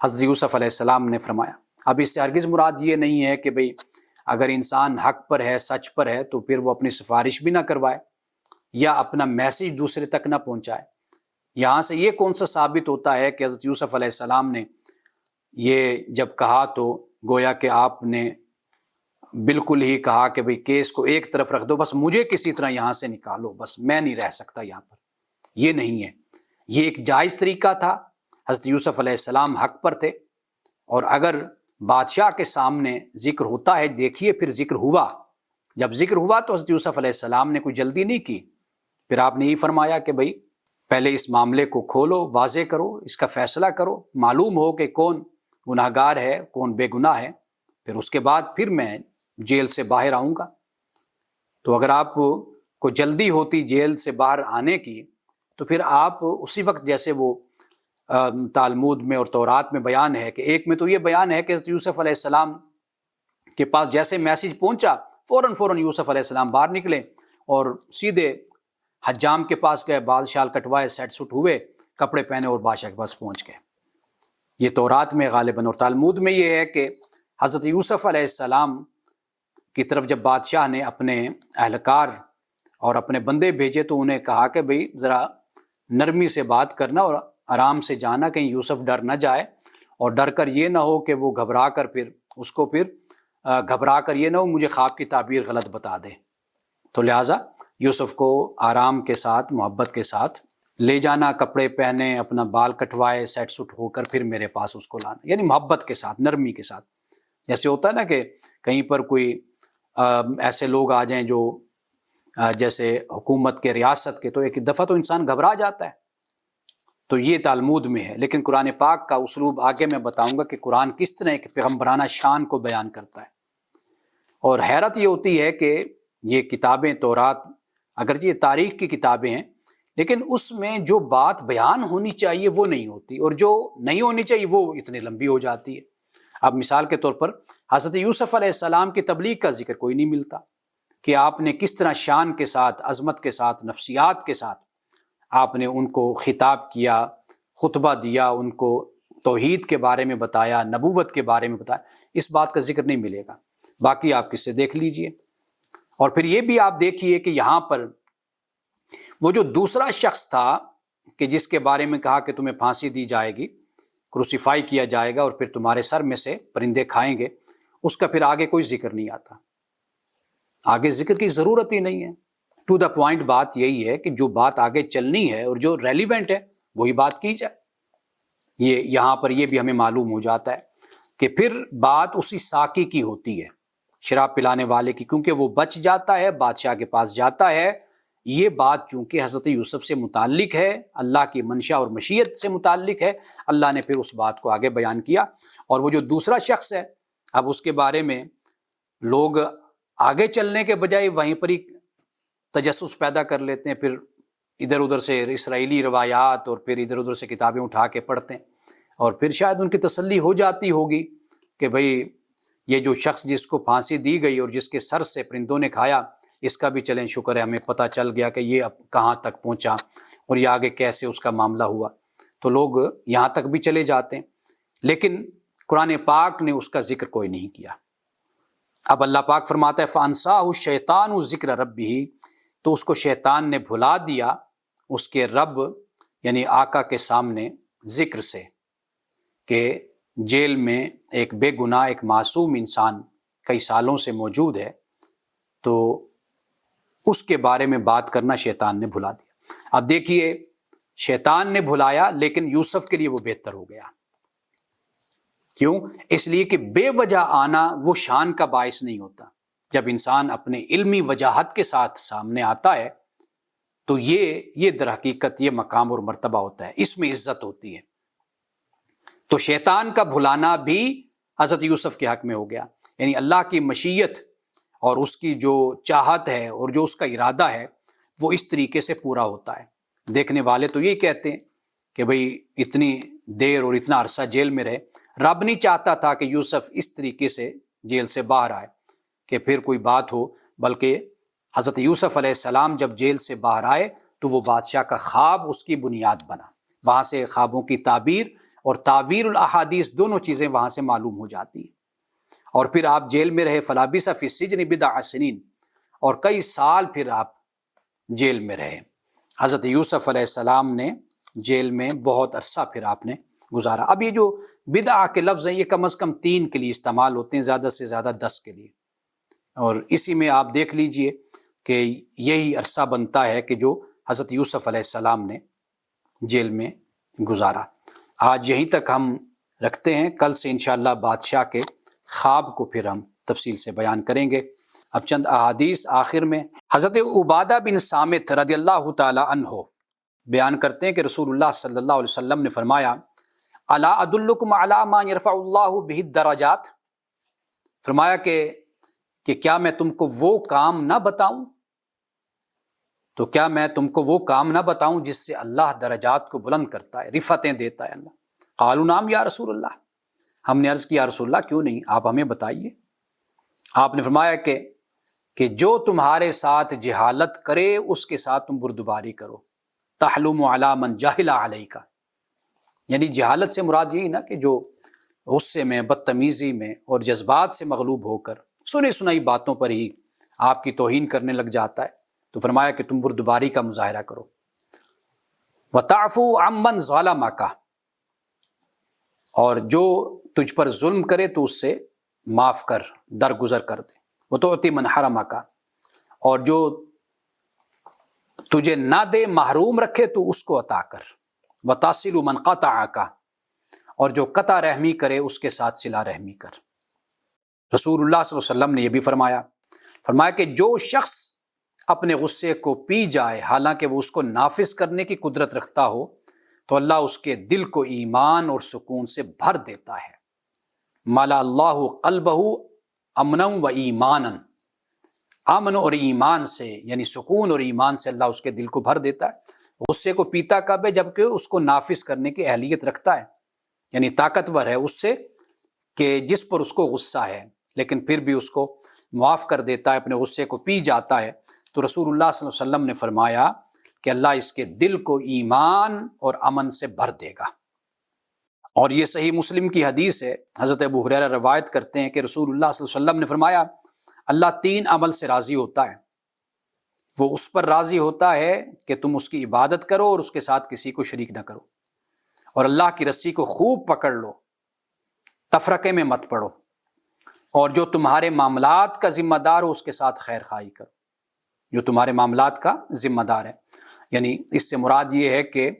حضرت یوسف علیہ السلام نے فرمایا۔ اب اس سے ہرگز مراد یہ نہیں ہے کہ بھئی اگر انسان حق پر ہے، سچ پر ہے، تو پھر وہ اپنی سفارش بھی نہ کروائے یا اپنا میسیج دوسرے تک نہ پہنچائے۔ یہاں سے یہ کون سا ثابت ہوتا ہے کہ حضرت یوسف علیہ السلام نے یہ جب کہا تو گویا کہ آپ نے بالکل ہی کہا کہ بھئی کیس کو ایک طرف رکھ دو، بس مجھے کسی طرح یہاں سے نکالو، بس میں نہیں رہ سکتا یہاں پر۔ یہ نہیں ہے، یہ ایک جائز طریقہ تھا۔ حضرت یوسف علیہ السلام حق پر تھے، اور اگر بادشاہ کے سامنے ذکر ہوتا ہے، دیکھیے پھر ذکر ہوا، جب ذکر ہوا تو حضرت یوسف علیہ السلام نے کوئی جلدی نہیں کی، پھر آپ نے یہی فرمایا کہ بھئی پہلے اس معاملے کو کھولو، واضح کرو، اس کا فیصلہ کرو، معلوم ہو کہ کون گناہ گار ہے، کون بے گناہ ہے، پھر اس کے بعد پھر میں جیل سے باہر آؤں گا۔ تو اگر آپ کو جلدی ہوتی جیل سے باہر آنے کی تو پھر آپ اسی وقت، جیسے وہ تالمود میں اور تورات میں بیان ہے کہ ایک میں تو یہ بیان ہے کہ حضرت یوسف علیہ السلام کے پاس جیسے میسیج پہنچا فوراً یوسف علیہ السلام باہر نکلے اور سیدھے حجام کے پاس گئے، بال شال کٹوائے، سیٹ سٹ ہوئے، کپڑے پہنے اور بادشاہ کے پاس پہنچ گئے۔ یہ تورات میں غالباً، اور تالمود میں یہ ہے کہ حضرت یوسف علیہ السلام کی طرف جب بادشاہ نے اپنے اہلکار اور اپنے بندے بھیجے تو انہیں کہا کہ بھئی ذرا نرمی سے بات کرنا اور آرام سے جانا، کہیں یوسف ڈر نہ جائے، اور ڈر کر یہ نہ ہو کہ وہ گھبرا کر پھر یہ نہ ہو مجھے خواب کی تعبیر غلط بتا دے۔ تو لہٰذا یوسف کو آرام کے ساتھ، محبت کے ساتھ لے جانا، کپڑے پہنے، اپنا بال کٹوائے، سیٹ سٹ ہو کر پھر میرے پاس اس کو لانا، یعنی محبت کے ساتھ، نرمی کے ساتھ۔ جیسے ہوتا ہے نا کہ کہیں پر کوئی ایسے لوگ آ جائیں جو جیسے حکومت کے، ریاست کے، تو ایک دفعہ تو انسان گھبرا جاتا ہے۔ تو یہ تالمود میں ہے، لیکن قرآن پاک کا اسلوب آگے میں بتاؤں گا کہ قرآن کس طرح ایک پیغمبرانہ شان کو بیان کرتا ہے۔ اور حیرت یہ ہوتی ہے کہ یہ کتابیں تورات اگرچہ یہ تاریخ کی کتابیں ہیں، لیکن اس میں جو بات بیان ہونی چاہیے وہ نہیں ہوتی، اور جو نہیں ہونی چاہیے وہ اتنی لمبی ہو جاتی ہے۔ اب مثال کے طور پر حضرت یوسف علیہ السلام کی تبلیغ کا ذکر کوئی نہیں ملتا کہ آپ نے کس طرح شان کے ساتھ، عظمت کے ساتھ، نفسیات کے ساتھ آپ نے ان کو خطاب کیا، خطبہ دیا، ان کو توحید کے بارے میں بتایا، نبوت کے بارے میں بتایا، اس بات کا ذکر نہیں ملے گا۔ باقی آپ کس سے دیکھ لیجئے۔ اور پھر یہ بھی آپ دیکھیے کہ یہاں پر وہ جو دوسرا شخص تھا کہ جس کے بارے میں کہا کہ تمہیں پھانسی دی جائے گی، کروسیفائی کیا جائے گا اور پھر تمہارے سر میں سے پرندے کھائیں گے، اس کا پھر آگے کوئی ذکر نہیں آتا، آگے ذکر کی ضرورت ہی نہیں ہے۔ ٹو دا پوائنٹ بات یہی ہے کہ جو بات آگے چلنی ہے اور جو ریلیونٹ ہے وہی بات کی جائے۔ یہ یہاں پر یہ بھی ہمیں معلوم ہو جاتا ہے کہ پھر بات اسی ساقی کی ہوتی ہے، شراب پلانے والے کی، کیونکہ وہ بچ جاتا ہے، بادشاہ کے پاس جاتا ہے۔ یہ بات چونکہ حضرت یوسف سے متعلق ہے، اللہ کی منشا اور مشیت سے متعلق ہے، اللہ نے پھر اس بات کو آگے بیان کیا۔ اور وہ جو دوسرا شخص ہے، اب اس کے بارے میں لوگ آگے چلنے کے بجائے وہیں پر ہی تجسس پیدا کر لیتے ہیں، پھر ادھر ادھر سے اسرائیلی روایات اور پھر ادھر ادھر سے کتابیں اٹھا کے پڑھتے ہیں، اور پھر شاید ان کی تسلی ہو جاتی ہوگی کہ بھئی یہ جو شخص جس کو پھانسی دی گئی اور جس کے سر سے پرندوں نے کھایا، اس کا بھی چلیں شکر ہے ہمیں پتہ چل گیا کہ یہ اب کہاں تک پہنچا اور یہ آگے کیسے اس کا معاملہ ہوا، تو لوگ یہاں تک بھی چلے جاتے ہیں۔ لیکن قرآن پاک نے اس کا ذکر کوئی نہیں کیا۔ اب اللہ پاک فرماتا ہے فَأَنْسَاهُ الشَّيْطَانُ ذِكْرَ رَبِّهِ، تو اس کو شیطان نے بھلا دیا اس کے رب یعنی آقا کے سامنے ذکر سے، کہ جیل میں ایک بے گناہ، ایک معصوم انسان کئی سالوں سے موجود ہے، تو اس کے بارے میں بات کرنا شیطان نے بھلا دیا۔ اب دیکھیے شیطان نے بھلایا لیکن یوسف کے لیے وہ بہتر ہو گیا. کیوں؟ اس لیے کہ بے وجہ آنا وہ شان کا باعث نہیں ہوتا. جب انسان اپنے علمی وجاہت کے ساتھ سامنے آتا ہے تو یہ در حقیقت یہ مقام اور مرتبہ ہوتا ہے، اس میں عزت ہوتی ہے. تو شیطان کا بھلانا بھی حضرت یوسف کے حق میں ہو گیا. یعنی اللہ کی مشیت اور اس کی جو چاہت ہے اور جو اس کا ارادہ ہے وہ اس طریقے سے پورا ہوتا ہے. دیکھنے والے تو یہی کہتے ہیں کہ بھئی اتنی دیر اور اتنا عرصہ جیل میں رہے. رب نہیں چاہتا تھا کہ یوسف اس طریقے سے جیل سے باہر آئے کہ پھر کوئی بات ہو، بلکہ حضرت یوسف علیہ السلام جب جیل سے باہر آئے تو وہ بادشاہ کا خواب اس کی بنیاد بنا. وہاں سے خوابوں کی تعبیر اور تعویر الاحادیث دونوں چیزیں وہاں سے معلوم ہو جاتی ہیں. اور پھر آپ جیل میں رہے، فلابث فی السجن بضع سنین، اور کئی سال پھر آپ جیل میں رہے. حضرت یوسف علیہ السلام نے جیل میں بہت عرصہ پھر آپ نے گزارا. اب یہ جو بدعہ کے لفظ ہیں یہ کم از کم 3 کے لیے استعمال ہوتے ہیں، زیادہ سے زیادہ 10 کے لیے. اور اسی میں آپ دیکھ لیجئے کہ یہی عرصہ بنتا ہے کہ جو حضرت یوسف علیہ السلام نے جیل میں گزارا. آج یہیں تک ہم رکھتے ہیں، کل سے انشاءاللہ بادشاہ کے خواب کو پھر ہم تفصیل سے بیان کریں گے. اب چند احادیث آخر میں. حضرت عبادہ بن صامت رضی اللہ تعالی عنہ بیان کرتے ہیں کہ رسول اللہ صلی اللہ علیہ وسلم نے فرمایا الا ادلکم علی ما یرفع اللہ بہ الدرجات، فرمایا کہ کیا میں تم کو وہ کام نہ بتاؤں، تو کیا میں تم کو وہ کام نہ بتاؤں جس سے اللہ درجات کو بلند کرتا ہے، رفعتیں دیتا ہے اللہ. قالوا نعم یا رسول اللہ، ہم نے عرض کیا رسول اللہ کیوں نہیں، آپ ہمیں بتائیے. آپ نے فرمایا کہ جو تمہارے ساتھ جہالت کرے اس کے ساتھ تم بردباری کرو. تحلم علی من جہل علیک، یعنی جہالت سے مراد یہی نا کہ جو غصے میں، بدتمیزی میں اور جذبات سے مغلوب ہو کر سنی سنائی باتوں پر ہی آپ کی توہین کرنے لگ جاتا ہے، تو فرمایا کہ تم بردباری کا مظاہرہ کرو. وَتَعْفُوا عَمَّنْ ظَلَمَكَ، اور جو تجھ پر ظلم کرے تو اس سے معاف کر، درگزر کر دے. وَتُعْطِي مَنْ حَرَمَكَ، اور جو تجھے نہ دے، محروم رکھے تو اس کو عطا کر. وَتَصِلُ مَنْ قَطَعَكَ، اور جو قطع رحمی کرے اس کے ساتھ صلہ رحمی کر. رسول اللہ صلی اللہ علیہ وسلم نے یہ بھی فرمایا کہ جو شخص اپنے غصے کو پی جائے حالانکہ وہ اس کو نافذ کرنے کی قدرت رکھتا ہو تو اللہ اس کے دل کو ایمان اور سکون سے بھر دیتا ہے. مالا اللہ قلبہ امنا و ایمانا، امن اور ایمان سے، یعنی سکون اور ایمان سے اللہ اس کے دل کو بھر دیتا ہے. غصے کو پیتا کب ہے؟ جبکہ اس کو نافذ کرنے کی اہلیت رکھتا ہے، یعنی طاقتور ہے اس سے کہ جس پر اس کو غصہ ہے لیکن پھر بھی اس کو معاف کر دیتا ہے، اپنے غصے کو پی جاتا ہے. تو رسول اللہ صلی اللہ علیہ وسلم نے فرمایا کہ اللہ اس کے دل کو ایمان اور امن سے بھر دے گا. اور یہ صحیح مسلم کی حدیث ہے، حضرت ابو ہریرہ روایت کرتے ہیں کہ رسول اللہ صلی اللہ علیہ وسلم نے فرمایا اللہ 3 عمل سے راضی ہوتا ہے. وہ اس پر راضی ہوتا ہے کہ تم اس کی عبادت کرو اور اس کے ساتھ کسی کو شریک نہ کرو، اور اللہ کی رسی کو خوب پکڑ لو، تفرقے میں مت پڑو، اور جو تمہارے معاملات کا ذمہ دار ہو اس کے ساتھ خیر خواہی کرو. جو تمہارے معاملات کا ذمہ دار ہے، یعنی اس سے مراد یہ ہے کہ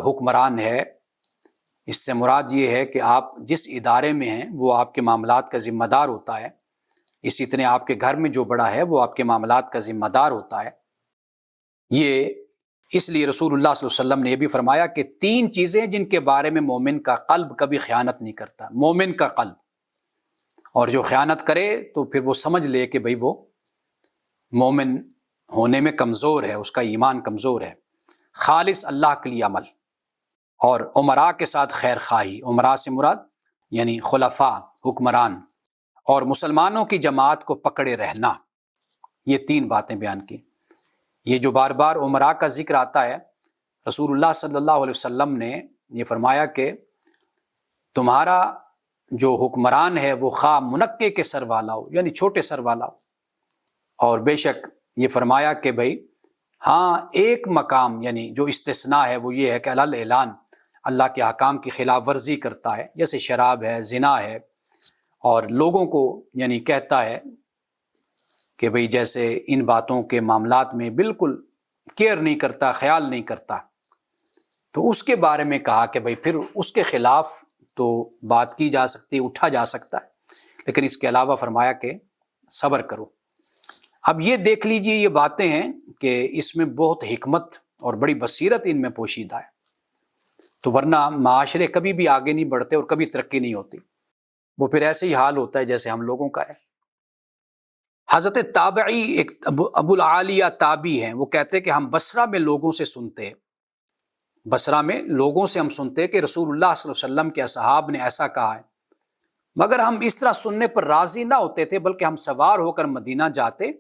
حکمران ہے، اس سے مراد یہ ہے کہ آپ جس ادارے میں ہیں وہ آپ کے معاملات کا ذمہ دار ہوتا ہے. اسی طرح آپ کے گھر میں جو بڑا ہے وہ آپ کے معاملات کا ذمہ دار ہوتا ہے. یہ اس لیے رسول اللہ صلی اللہ علیہ وسلم نے یہ بھی فرمایا کہ 3 چیزیں جن کے بارے میں مومن کا قلب کبھی خیانت نہیں کرتا. مومن کا قلب، اور جو خیانت کرے تو پھر وہ سمجھ لے کہ بھئی وہ مومن ہونے میں کمزور ہے، اس کا ایمان کمزور ہے. خالص اللہ کے لیے عمل، اور امراء کے ساتھ خیر خواہی. امراء سے مراد یعنی خلفاء، حکمران، اور مسلمانوں کی جماعت کو پکڑے رہنا. یہ 3 باتیں بیان کی. یہ جو بار بار امراء کا ذکر آتا ہے، رسول اللہ صلی اللہ علیہ وسلم نے یہ فرمایا کہ تمہارا جو حکمران ہے وہ خواہ منقے کے سر والا ہو، یعنی چھوٹے سر والا ہو. اور بے شک یہ فرمایا کہ بھئی ہاں ایک مقام یعنی جو استثناء ہے وہ یہ ہے کہ علی اعلان اللہ کے احکام کی خلاف ورزی کرتا ہے، جیسے شراب ہے، زنا ہے، اور لوگوں کو یعنی کہتا ہے کہ بھئی جیسے ان باتوں کے معاملات میں بالکل کیئر نہیں کرتا، خیال نہیں کرتا، تو اس کے بارے میں کہا کہ بھئی پھر اس کے خلاف تو بات کی جا سکتی، اٹھا جا سکتا ہے، لیکن اس کے علاوہ فرمایا کہ صبر کرو۔ اب یہ دیکھ لیجئے، یہ باتیں ہیں کہ اس میں بہت حکمت اور بڑی بصیرت ان میں پوشیدہ ہے، تو ورنہ معاشرے کبھی بھی آگے نہیں بڑھتے اور کبھی ترقی نہیں ہوتی، وہ پھر ایسے ہی حال ہوتا ہے جیسے ہم لوگوں کا ہے۔ حضرت تابعی ایک ابو العالیہ تابعی ہیں، وہ کہتے ہیں کہ ہم بصرہ میں لوگوں سے سنتے، بصرہ میں لوگوں سے ہم سنتے کہ رسول اللہ صلی اللہ علیہ وسلم کے اصحاب نے ایسا کہا ہے، مگر ہم اس طرح سننے پر راضی نہ ہوتے تھے، بلکہ ہم سوار ہو کر مدینہ جاتے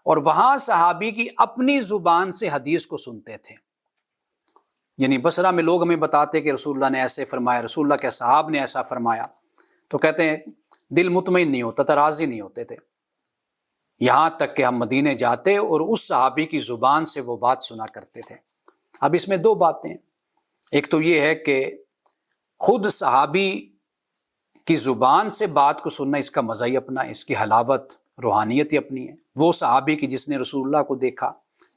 اور وہاں صحابی کی اپنی زبان سے حدیث کو سنتے تھے۔ یعنی بصرہ میں لوگ ہمیں بتاتے کہ رسول اللہ نے ایسے فرمایا، رسول اللہ کے اصحاب نے ایسا فرمایا، تو کہتے ہیں دل مطمئن نہیں ہوتا تھا، راضی نہیں ہوتے تھے، یہاں تک کہ ہم مدینے جاتے اور اس صحابی کی زبان سے وہ بات سنا کرتے تھے۔ اب اس میں دو باتیں ہیں، ایک تو یہ ہے کہ خود صحابی کی زبان سے بات کو سننا، اس کا مزہ ہی اپنا ہے، اس کی حلاوت، روحانیت ہی اپنی ہے۔ وہ صحابی کی جس نے رسول اللہ کو دیکھا،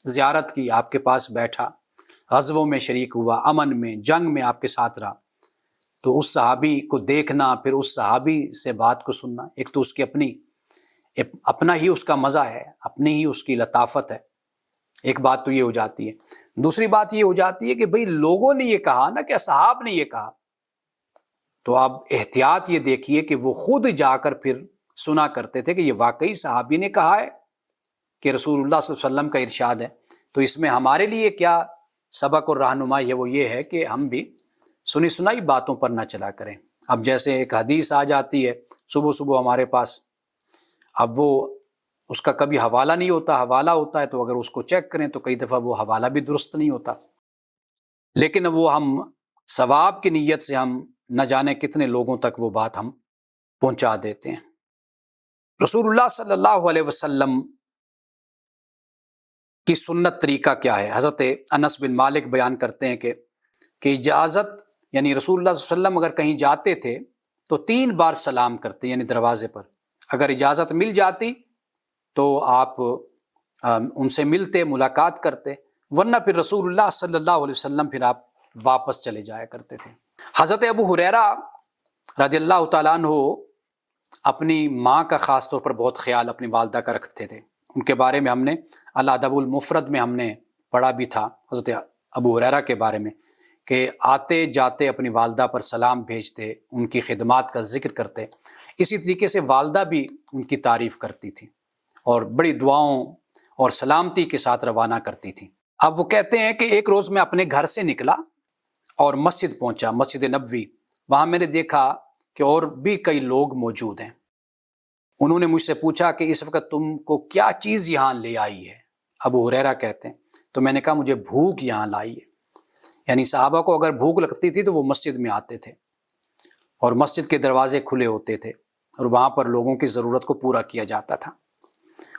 زیارت کی، آپ کے پاس بیٹھا، غزووں میں شریک ہوا، امن میں، جنگ میں آپ کے ساتھ رہا، تو اس صحابی کو دیکھنا، پھر اس صحابی سے بات کو سننا، ایک تو اس کی اپنا ہی اس کا مزہ ہے، اپنی ہی اس کی لطافت ہے، ایک بات تو یہ ہو جاتی ہے۔ دوسری بات یہ ہو جاتی ہے کہ بھئی لوگوں نے یہ کہا نا، کہ اصحاب نے یہ کہا، تو اب احتیاط یہ دیکھیے کہ وہ خود جا کر پھر سنا کرتے تھے کہ یہ واقعی صحابی نے کہا ہے کہ رسول اللہ صلی اللہ علیہ وسلم کا ارشاد ہے۔ تو اس میں ہمارے لیے کیا سبق اور رہنمائی ہے، وہ یہ ہے کہ ہم بھی سنی سنائی باتوں پر نہ چلا کریں۔ اب جیسے ایک حدیث آ جاتی ہے صبح صبح ہمارے پاس، اب وہ اس کا کبھی حوالہ نہیں ہوتا، حوالہ ہوتا ہے تو اگر اس کو چیک کریں تو کئی دفعہ وہ حوالہ بھی درست نہیں ہوتا، لیکن وہ ہم ثواب کی نیت سے ہم نہ جانے کتنے لوگوں تک وہ بات ہم پہنچا دیتے ہیں۔ رسول اللہ صلی اللہ علیہ وسلم کی سنت طریقہ کیا ہے؟ حضرت انس بن مالک بیان کرتے ہیں کہ اجازت، یعنی رسول اللہ صلی اللہ علیہ وسلم اگر کہیں جاتے تھے تو 3 بار سلام کرتے، یعنی دروازے پر، اگر اجازت مل جاتی تو آپ ان سے ملتے، ملاقات کرتے، ورنہ پھر رسول اللہ صلی اللہ علیہ وسلم پھر آپ واپس چلے جایا کرتے تھے۔ حضرت ابو ہریرہ رضی اللہ تعالیٰ عنہ اپنی ماں کا خاص طور پر بہت خیال اپنی والدہ کا رکھتے تھے، ان کے بارے میں ہم نے الادب المفرد میں ہم نے پڑھا بھی تھا حضرت ابو ہریرہ کے بارے میں، کہ آتے جاتے اپنی والدہ پر سلام بھیجتے، ان کی خدمات کا ذکر کرتے، اسی طریقے سے والدہ بھی ان کی تعریف کرتی تھی اور بڑی دعاؤں اور سلامتی کے ساتھ روانہ کرتی تھی۔ اب وہ کہتے ہیں کہ ایک روز میں اپنے گھر سے نکلا اور مسجد پہنچا، مسجد نبوی، وہاں میں نے دیکھا کہ اور بھی کئی لوگ موجود ہیں۔ انہوں نے مجھ سے پوچھا کہ اس وقت تم کو کیا چیز یہاں لے آئی ہے؟ ابو ہریرہ کہتے ہیں تو میں نے کہا مجھے بھوک یہاں لائی ہے، یعنی صحابہ کو اگر بھوک لگتی تھی تو وہ مسجد میں آتے تھے اور مسجد کے دروازے کھلے ہوتے تھے اور وہاں پر لوگوں کی ضرورت کو پورا کیا جاتا تھا۔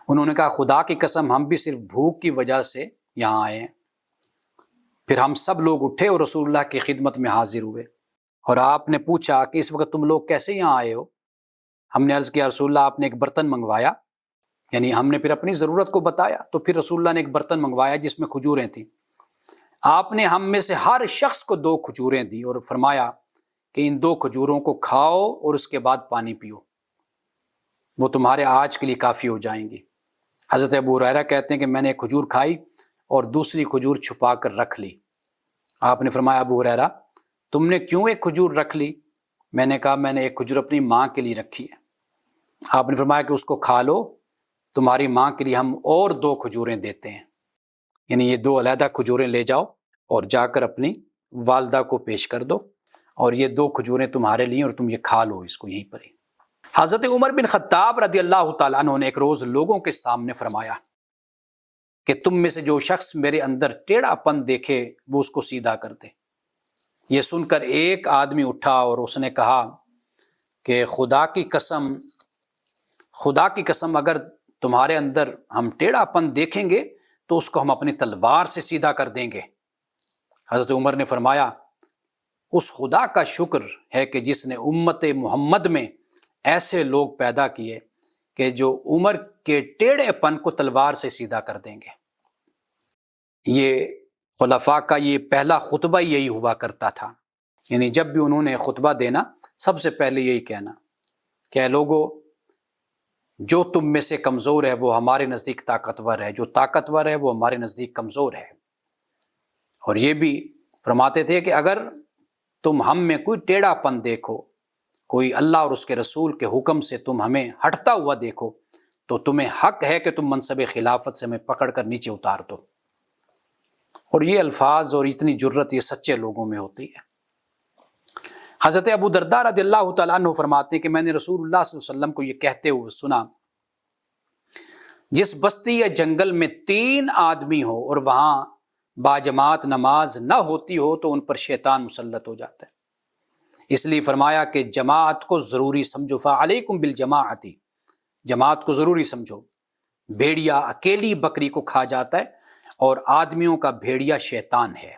انہوں نے کہا خدا کی قسم ہم بھی صرف بھوک کی وجہ سے یہاں آئے ہیں۔ پھر ہم سب لوگ اٹھے اور رسول اللہ کی خدمت میں حاضر ہوئے، اور آپ نے پوچھا کہ اس وقت تم لوگ کیسے یہاں آئے ہو؟ ہم نے عرض کیا رسول اللہ آپ نے ایک برتن منگوایا، یعنی ہم نے پھر اپنی ضرورت کو بتایا، تو پھر رسول اللہ نے ایک برتن منگوایا جس میں کھجوریں تھیں، آپ نے ہم میں سے ہر شخص کو 2 کھجوریں دی اور فرمایا کہ ان 2 کھجوروں کو کھاؤ اور اس کے بعد پانی پیو، وہ تمہارے آج کے لیے کافی ہو جائیں گی۔ حضرت ابو ہریرہ کہتے ہیں کہ میں نے ایک کھجور کھائی اور دوسری کھجور چھپا کر رکھ لی۔ آپ نے فرمایا ابو ہریرہ تم نے کیوں ایک کھجور رکھ لی؟ میں نے کہا میں نے ایک کھجور اپنی ماں کے لیے رکھی ہے۔ آپ نے فرمایا کہ اس کو کھا لو، تمہاری ماں کے لیے ہم اور 2 کھجوریں دیتے ہیں، یعنی یہ 2 علیحدہ کھجوریں لے جاؤ اور جا کر اپنی والدہ کو پیش کر دو، اور یہ 2 کھجوریں تمہارے لیے اور تم یہ کھا لو اس کو یہیں پر ہی۔ حضرت عمر بن خطاب رضی اللہ تعالیٰ عنہ نے ایک روز لوگوں کے سامنے فرمایا کہ تم میں سے جو شخص میرے اندر ٹیڑھا پن دیکھے وہ اس کو سیدھا کر دے۔ یہ سن کر ایک آدمی اٹھا اور اس نے کہا کہ خدا کی قسم اگر تمہارے اندر ہم ٹیڑھا پن دیکھیں گے تو اس کو ہم اپنی تلوار سے سیدھا کر دیں گے۔ حضرت عمر نے فرمایا اس خدا کا شکر ہے کہ جس نے امت محمد میں ایسے لوگ پیدا کیے کہ جو عمر کے ٹیڑھے پن کو تلوار سے سیدھا کر دیں گے۔ یہ خلفاء کا یہ پہلا خطبہ یہی ہوا کرتا تھا، یعنی جب بھی انہوں نے خطبہ دینا سب سے پہلے یہی کہنا کہ اے لوگو، جو تم میں سے کمزور ہے وہ ہمارے نزدیک طاقتور ہے، جو طاقتور ہے وہ ہمارے نزدیک کمزور ہے۔ اور یہ بھی فرماتے تھے کہ اگر تم ہم میں کوئی ٹیڑھا پن دیکھو، کوئی اللہ اور اس کے رسول کے حکم سے تم ہمیں ہٹتا ہوا دیکھو، تو تمہیں حق ہے کہ تم منصب خلافت سے ہمیں پکڑ کر نیچے اتار دو۔ اور یہ الفاظ اور اتنی جرت یہ سچے لوگوں میں ہوتی ہے۔ حضرت ابو درداء رضی اللہ تعالیٰ عنہ فرماتے ہیں کہ میں نے رسول اللہ صلی اللہ علیہ وسلم کو یہ کہتے ہوئے سنا، جس بستی یا جنگل میں 3 آدمی ہو اور وہاں باجماعت نماز نہ ہوتی ہو تو ان پر شیطان مسلط ہو جاتا ہے۔ اس لیے فرمایا کہ جماعت کو ضروری سمجھو، فعلیکم بالجماعت، جماعت کو ضروری سمجھو۔ بھیڑیا اکیلی بکری کو کھا جاتا ہے اور آدمیوں کا بھیڑیا شیطان ہے،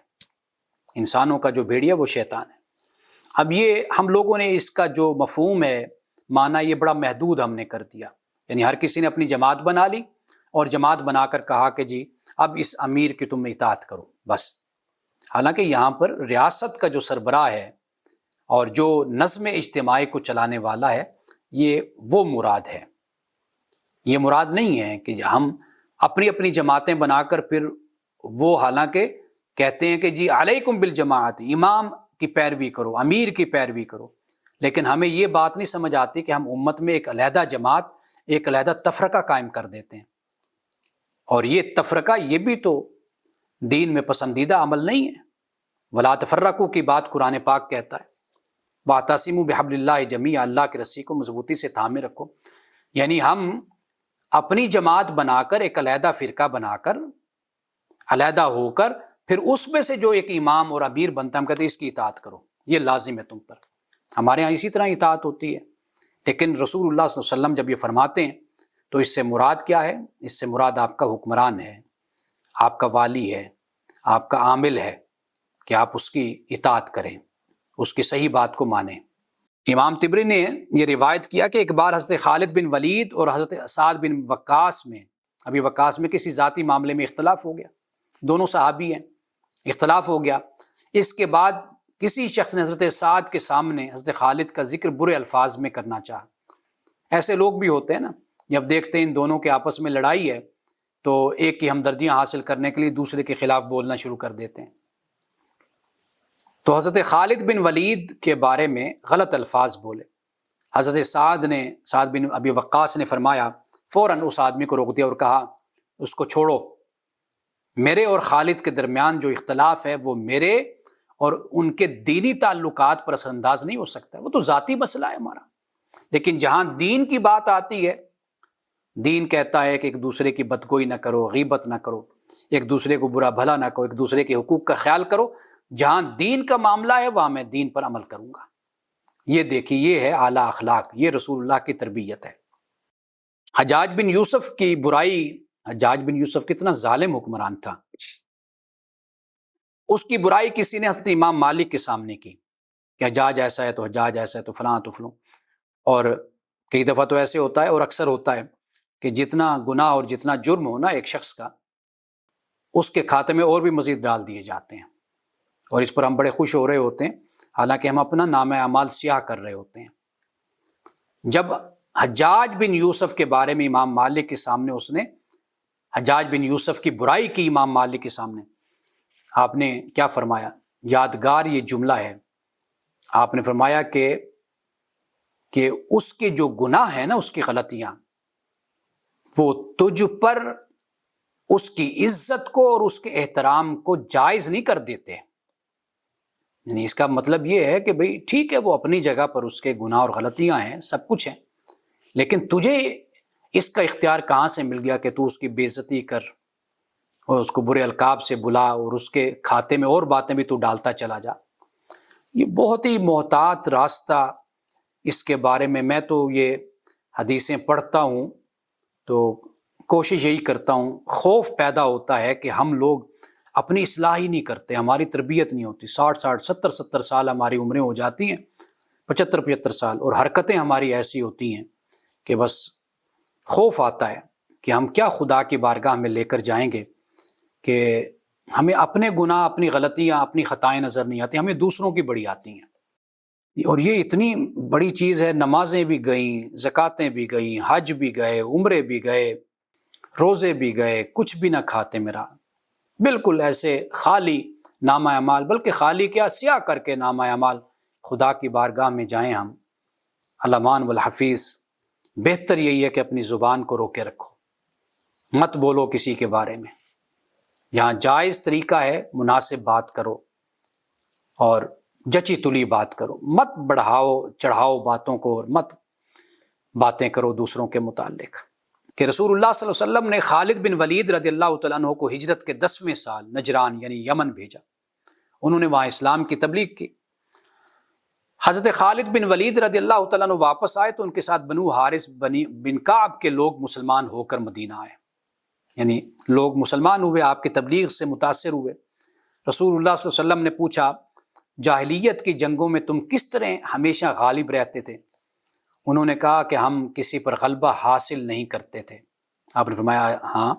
انسانوں کا جو بھیڑیا وہ شیطان ہے۔ اب یہ ہم لوگوں نے اس کا جو مفہوم ہے معنی یہ بڑا محدود ہم نے کر دیا، یعنی ہر کسی نے اپنی جماعت بنا لی اور جماعت بنا کر کہا کہ جی اب اس امیر کی تم اطاعت کرو بس۔ حالانکہ یہاں پر ریاست کا جو سربراہ ہے اور جو نظم اجتماعی کو چلانے والا ہے یہ وہ مراد ہے، یہ مراد نہیں ہے کہ ہم اپنی اپنی جماعتیں بنا کر پھر وہ حالانکہ کہتے ہیں کہ جی علیکم بالجماعت، امام کی پیروی کرو، امیر کی پیروی کرو، لیکن ہمیں یہ بات نہیں سمجھ آتی کہ ہم امت میں ایک علیحدہ جماعت، ایک علیحدہ تفرقہ قائم کر دیتے ہیں۔ اور یہ تفرقہ یہ بھی تو دین میں پسندیدہ عمل نہیں ہے۔ ولا تفرقوا کی بات قرآن پاک کہتا ہے، واعتصموا بحبل اللہ جمیعا، اللہ کی رسی کو مضبوطی سے تھامے رکھو۔ یعنی ہم اپنی جماعت بنا کر ایک علیحدہ فرقہ بنا کر علیحدہ ہو کر پھر اس میں سے جو ایک امام اور امیر بنتا ہے ہم کہتے ہیں اس کی اطاعت کرو، یہ لازم ہے تم پر۔ ہمارے ہاں اسی طرح اطاعت ہوتی ہے، لیکن رسول اللہ صلی اللہ علیہ وسلم جب یہ فرماتے ہیں تو اس سے مراد کیا ہے؟ اس سے مراد آپ کا حکمران ہے، آپ کا والی ہے، آپ کا عامل ہے کہ آپ اس کی اطاعت کریں، اس کی صحیح بات کو مانیں۔ امام طبری نے یہ روایت کیا کہ ایک بار حضرت خالد بن ولید اور حضرت سعد بن وقاص میں، ابھی وقاص میں کسی ذاتی معاملے میں اختلاف ہو گیا، دونوں صحابی ہیں، اختلاف ہو گیا۔ اس کے بعد کسی شخص نے حضرت سعد کے سامنے حضرت خالد کا ذکر برے الفاظ میں کرنا چاہا۔ ایسے لوگ بھی ہوتے ہیں نا، جب دیکھتے ہیں ان دونوں کے آپس میں لڑائی ہے تو ایک کی ہمدردیاں حاصل کرنے کے لیے دوسرے کے خلاف بولنا شروع کر دیتے ہیں۔ تو حضرت خالد بن ولید کے بارے میں غلط الفاظ بولے۔ حضرت سعد بن ابی وقاص نے فرمایا، فوراً اس آدمی کو روک دیا اور کہا اس کو چھوڑو، میرے اور خالد کے درمیان جو اختلاف ہے وہ میرے اور ان کے دینی تعلقات پر اثر انداز نہیں ہو سکتا، وہ تو ذاتی مسئلہ ہے ہمارا۔ لیکن جہاں دین کی بات آتی ہے، دین کہتا ہے کہ ایک دوسرے کی بدگوئی نہ کرو، غیبت نہ کرو، ایک دوسرے کو برا بھلا نہ کرو، ایک دوسرے کے حقوق کا خیال کرو، جہاں دین کا معاملہ ہے وہاں میں دین پر عمل کروں گا۔ یہ دیکھیے، یہ ہے اعلیٰ اخلاق، یہ رسول اللہ کی تربیت ہے۔ حجاج بن یوسف کی برائی، حجاج بن یوسف کتنا ظالم حکمران تھا، اس کی برائی کسی نے حضرت امام مالک کے سامنے کی کہ حجاج ایسا ہے تو حجاج ایسا ہے تو فلاں تو فلوں۔ اور کئی دفعہ تو ایسے ہوتا ہے اور اکثر ہوتا ہے کہ جتنا گناہ اور جتنا جرم ہونا ایک شخص کا، اس کے کھاتے میں اور بھی مزید ڈال دیے جاتے ہیں، اور اس پر ہم بڑے خوش ہو رہے ہوتے ہیں، حالانکہ ہم اپنا نام اعمال سیاہ کر رہے ہوتے ہیں۔ جب حجاج بن یوسف کے بارے میں امام مالک کے سامنے اس نے حجاج بن یوسف کی برائی کی، امام مالک کے سامنے آپ نے کیا فرمایا؟ یادگار یہ جملہ ہے، آپ نے فرمایا کہ اس کے جو گناہ ہیں نا، اس کی غلطیاں، وہ تجھ پر اس کی عزت کو اور اس کے احترام کو جائز نہیں کر دیتے۔ یعنی اس کا مطلب یہ ہے کہ بھئی ٹھیک ہے، وہ اپنی جگہ پر اس کے گناہ اور غلطیاں ہیں، سب کچھ ہیں، لیکن تجھے اس کا اختیار کہاں سے مل گیا کہ تو اس کی بے عزتی کر اور اس کو برے القاب سے بلا اور اس کے کھاتے میں اور باتیں بھی تو ڈالتا چلا جا۔ یہ بہت ہی محتاط راستہ، اس کے بارے میں تو یہ حدیثیں پڑھتا ہوں تو کوشش یہی کرتا ہوں، خوف پیدا ہوتا ہے کہ ہم لوگ اپنی اصلاح ہی نہیں کرتے، ہماری تربیت نہیں ہوتی، 60 70 سال ہماری عمریں ہو جاتی ہیں، 75 سال، اور حرکتیں ہماری ایسی ہوتی ہیں کہ بس خوف آتا ہے کہ ہم کیا خدا کی بارگاہ میں لے کر جائیں گے کہ ہمیں اپنے گناہ، اپنی غلطیاں، اپنی خطائیں نظر نہیں آتی، ہمیں دوسروں کی بڑی آتی ہیں۔ اور یہ اتنی بڑی چیز ہے، نمازیں بھی گئیں، زکوٰتیں بھی گئیں، حج بھی گئے، عمرے بھی گئے، روزے بھی گئے، کچھ بھی نہ کھاتے میرا، بالکل ایسے خالی نامہ اعمال، بلکہ خالی کیا، سیاہ کر کے نامہ اعمال خدا کی بارگاہ میں جائیں ہم الامان والحفیظ۔ بہتر یہی ہے کہ اپنی زبان کو روکے رکھو، مت بولو کسی کے بارے میں، یہاں جائز طریقہ ہے مناسب بات کرو اور جچی تلی بات کرو، مت بڑھاؤ چڑھاؤ باتوں کو، اور مت باتیں کرو دوسروں کے متعلق۔ کہ رسول اللہ صلی اللہ علیہ وسلم نے خالد بن ولید رضی اللہ تعالیٰ عنہ کو ہجرت کے 10ویں سال نجران یعنی یمن بھیجا، انہوں نے وہاں اسلام کی تبلیغ کی۔ حضرت خالد بن ولید رضی اللہ تعالیٰ عنہ واپس آئے تو ان کے ساتھ بنو حارث بن کعب کے لوگ مسلمان ہو کر مدینہ آئے، یعنی لوگ مسلمان ہوئے، آپ کی تبلیغ سے متاثر ہوئے۔ رسول اللہ صلی اللہ علیہ وسلم نے پوچھا، جاہلیت کی جنگوں میں تم کس طرح ہمیشہ غالب رہتے تھے؟ انہوں نے کہا کہ ہم کسی پر غلبہ حاصل نہیں کرتے تھے۔ آپ نے فرمایا ہاں،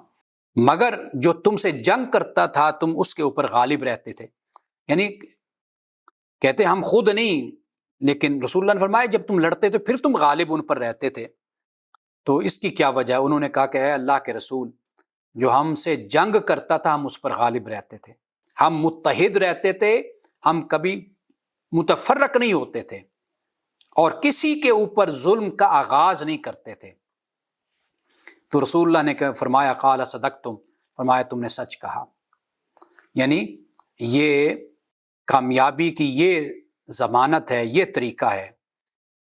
مگر جو تم سے جنگ کرتا تھا تم اس کے اوپر غالب رہتے تھے، یعنی کہتے ہم خود نہیں، لیکن رسول اللہ نے فرمایا جب تم لڑتے تھے پھر تم غالب ان پر رہتے تھے، تو اس کی کیا وجہ ہے؟ انہوں نے کہا کہ اے اللہ کے رسول، جو ہم سے جنگ کرتا تھا ہم اس پر غالب رہتے تھے، ہم متحد رہتے تھے، ہم کبھی متفرق نہیں ہوتے تھے، اور کسی کے اوپر ظلم کا آغاز نہیں کرتے تھے۔ تو رسول اللہ نے فرمایا قال صدقتم، فرمایا تم نے سچ کہا۔ یعنی یہ کامیابی کی یہ ضمانت ہے، یہ طریقہ ہے۔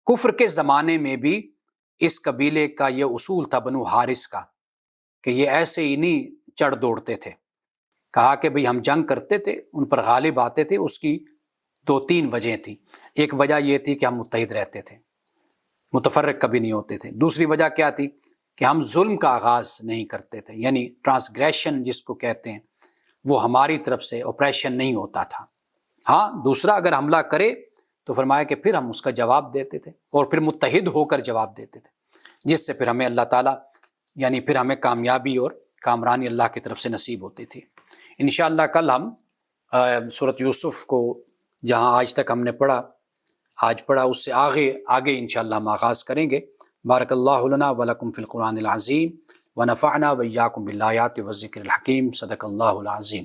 کفر کے زمانے میں بھی اس قبیلے کا یہ اصول تھا بنو حارث کا، کہ یہ ایسے ہی نہیں چڑھ دوڑتے تھے۔ کہا کہ بھئی ہم جنگ کرتے تھے، ان پر غالب آتے تھے، اس کی 2-3 وجہ تھی۔ ایک وجہ یہ تھی کہ ہم متحد رہتے تھے، متفرق کبھی نہیں ہوتے تھے۔ دوسری وجہ کیا تھی؟ کہ ہم ظلم کا آغاز نہیں کرتے تھے، یعنی ٹرانسگریشن جس کو کہتے ہیں، وہ ہماری طرف سے آپریشن نہیں ہوتا تھا۔ ہاں، دوسرا اگر حملہ کرے تو فرمایا کہ پھر ہم اس کا جواب دیتے تھے، اور پھر متحد ہو کر جواب دیتے تھے، جس سے پھر ہمیں اللہ تعالیٰ یعنی پھر ہمیں کامیابی اور کامرانی اللہ کی طرف سے نصیب ہوتی تھی۔ انشاءاللہ کل ہم سورۃ یوسف کو جہاں آج تک ہم نے آج پڑھا اس سے آگے انشاءاللہ ہم آغاز کریں گے۔ بارک اللہ لنا ولکم فی القرآن العظیم ونفعنا وإیاکم بالآیات والذکر الحکیم، صدق اللہ العظیم۔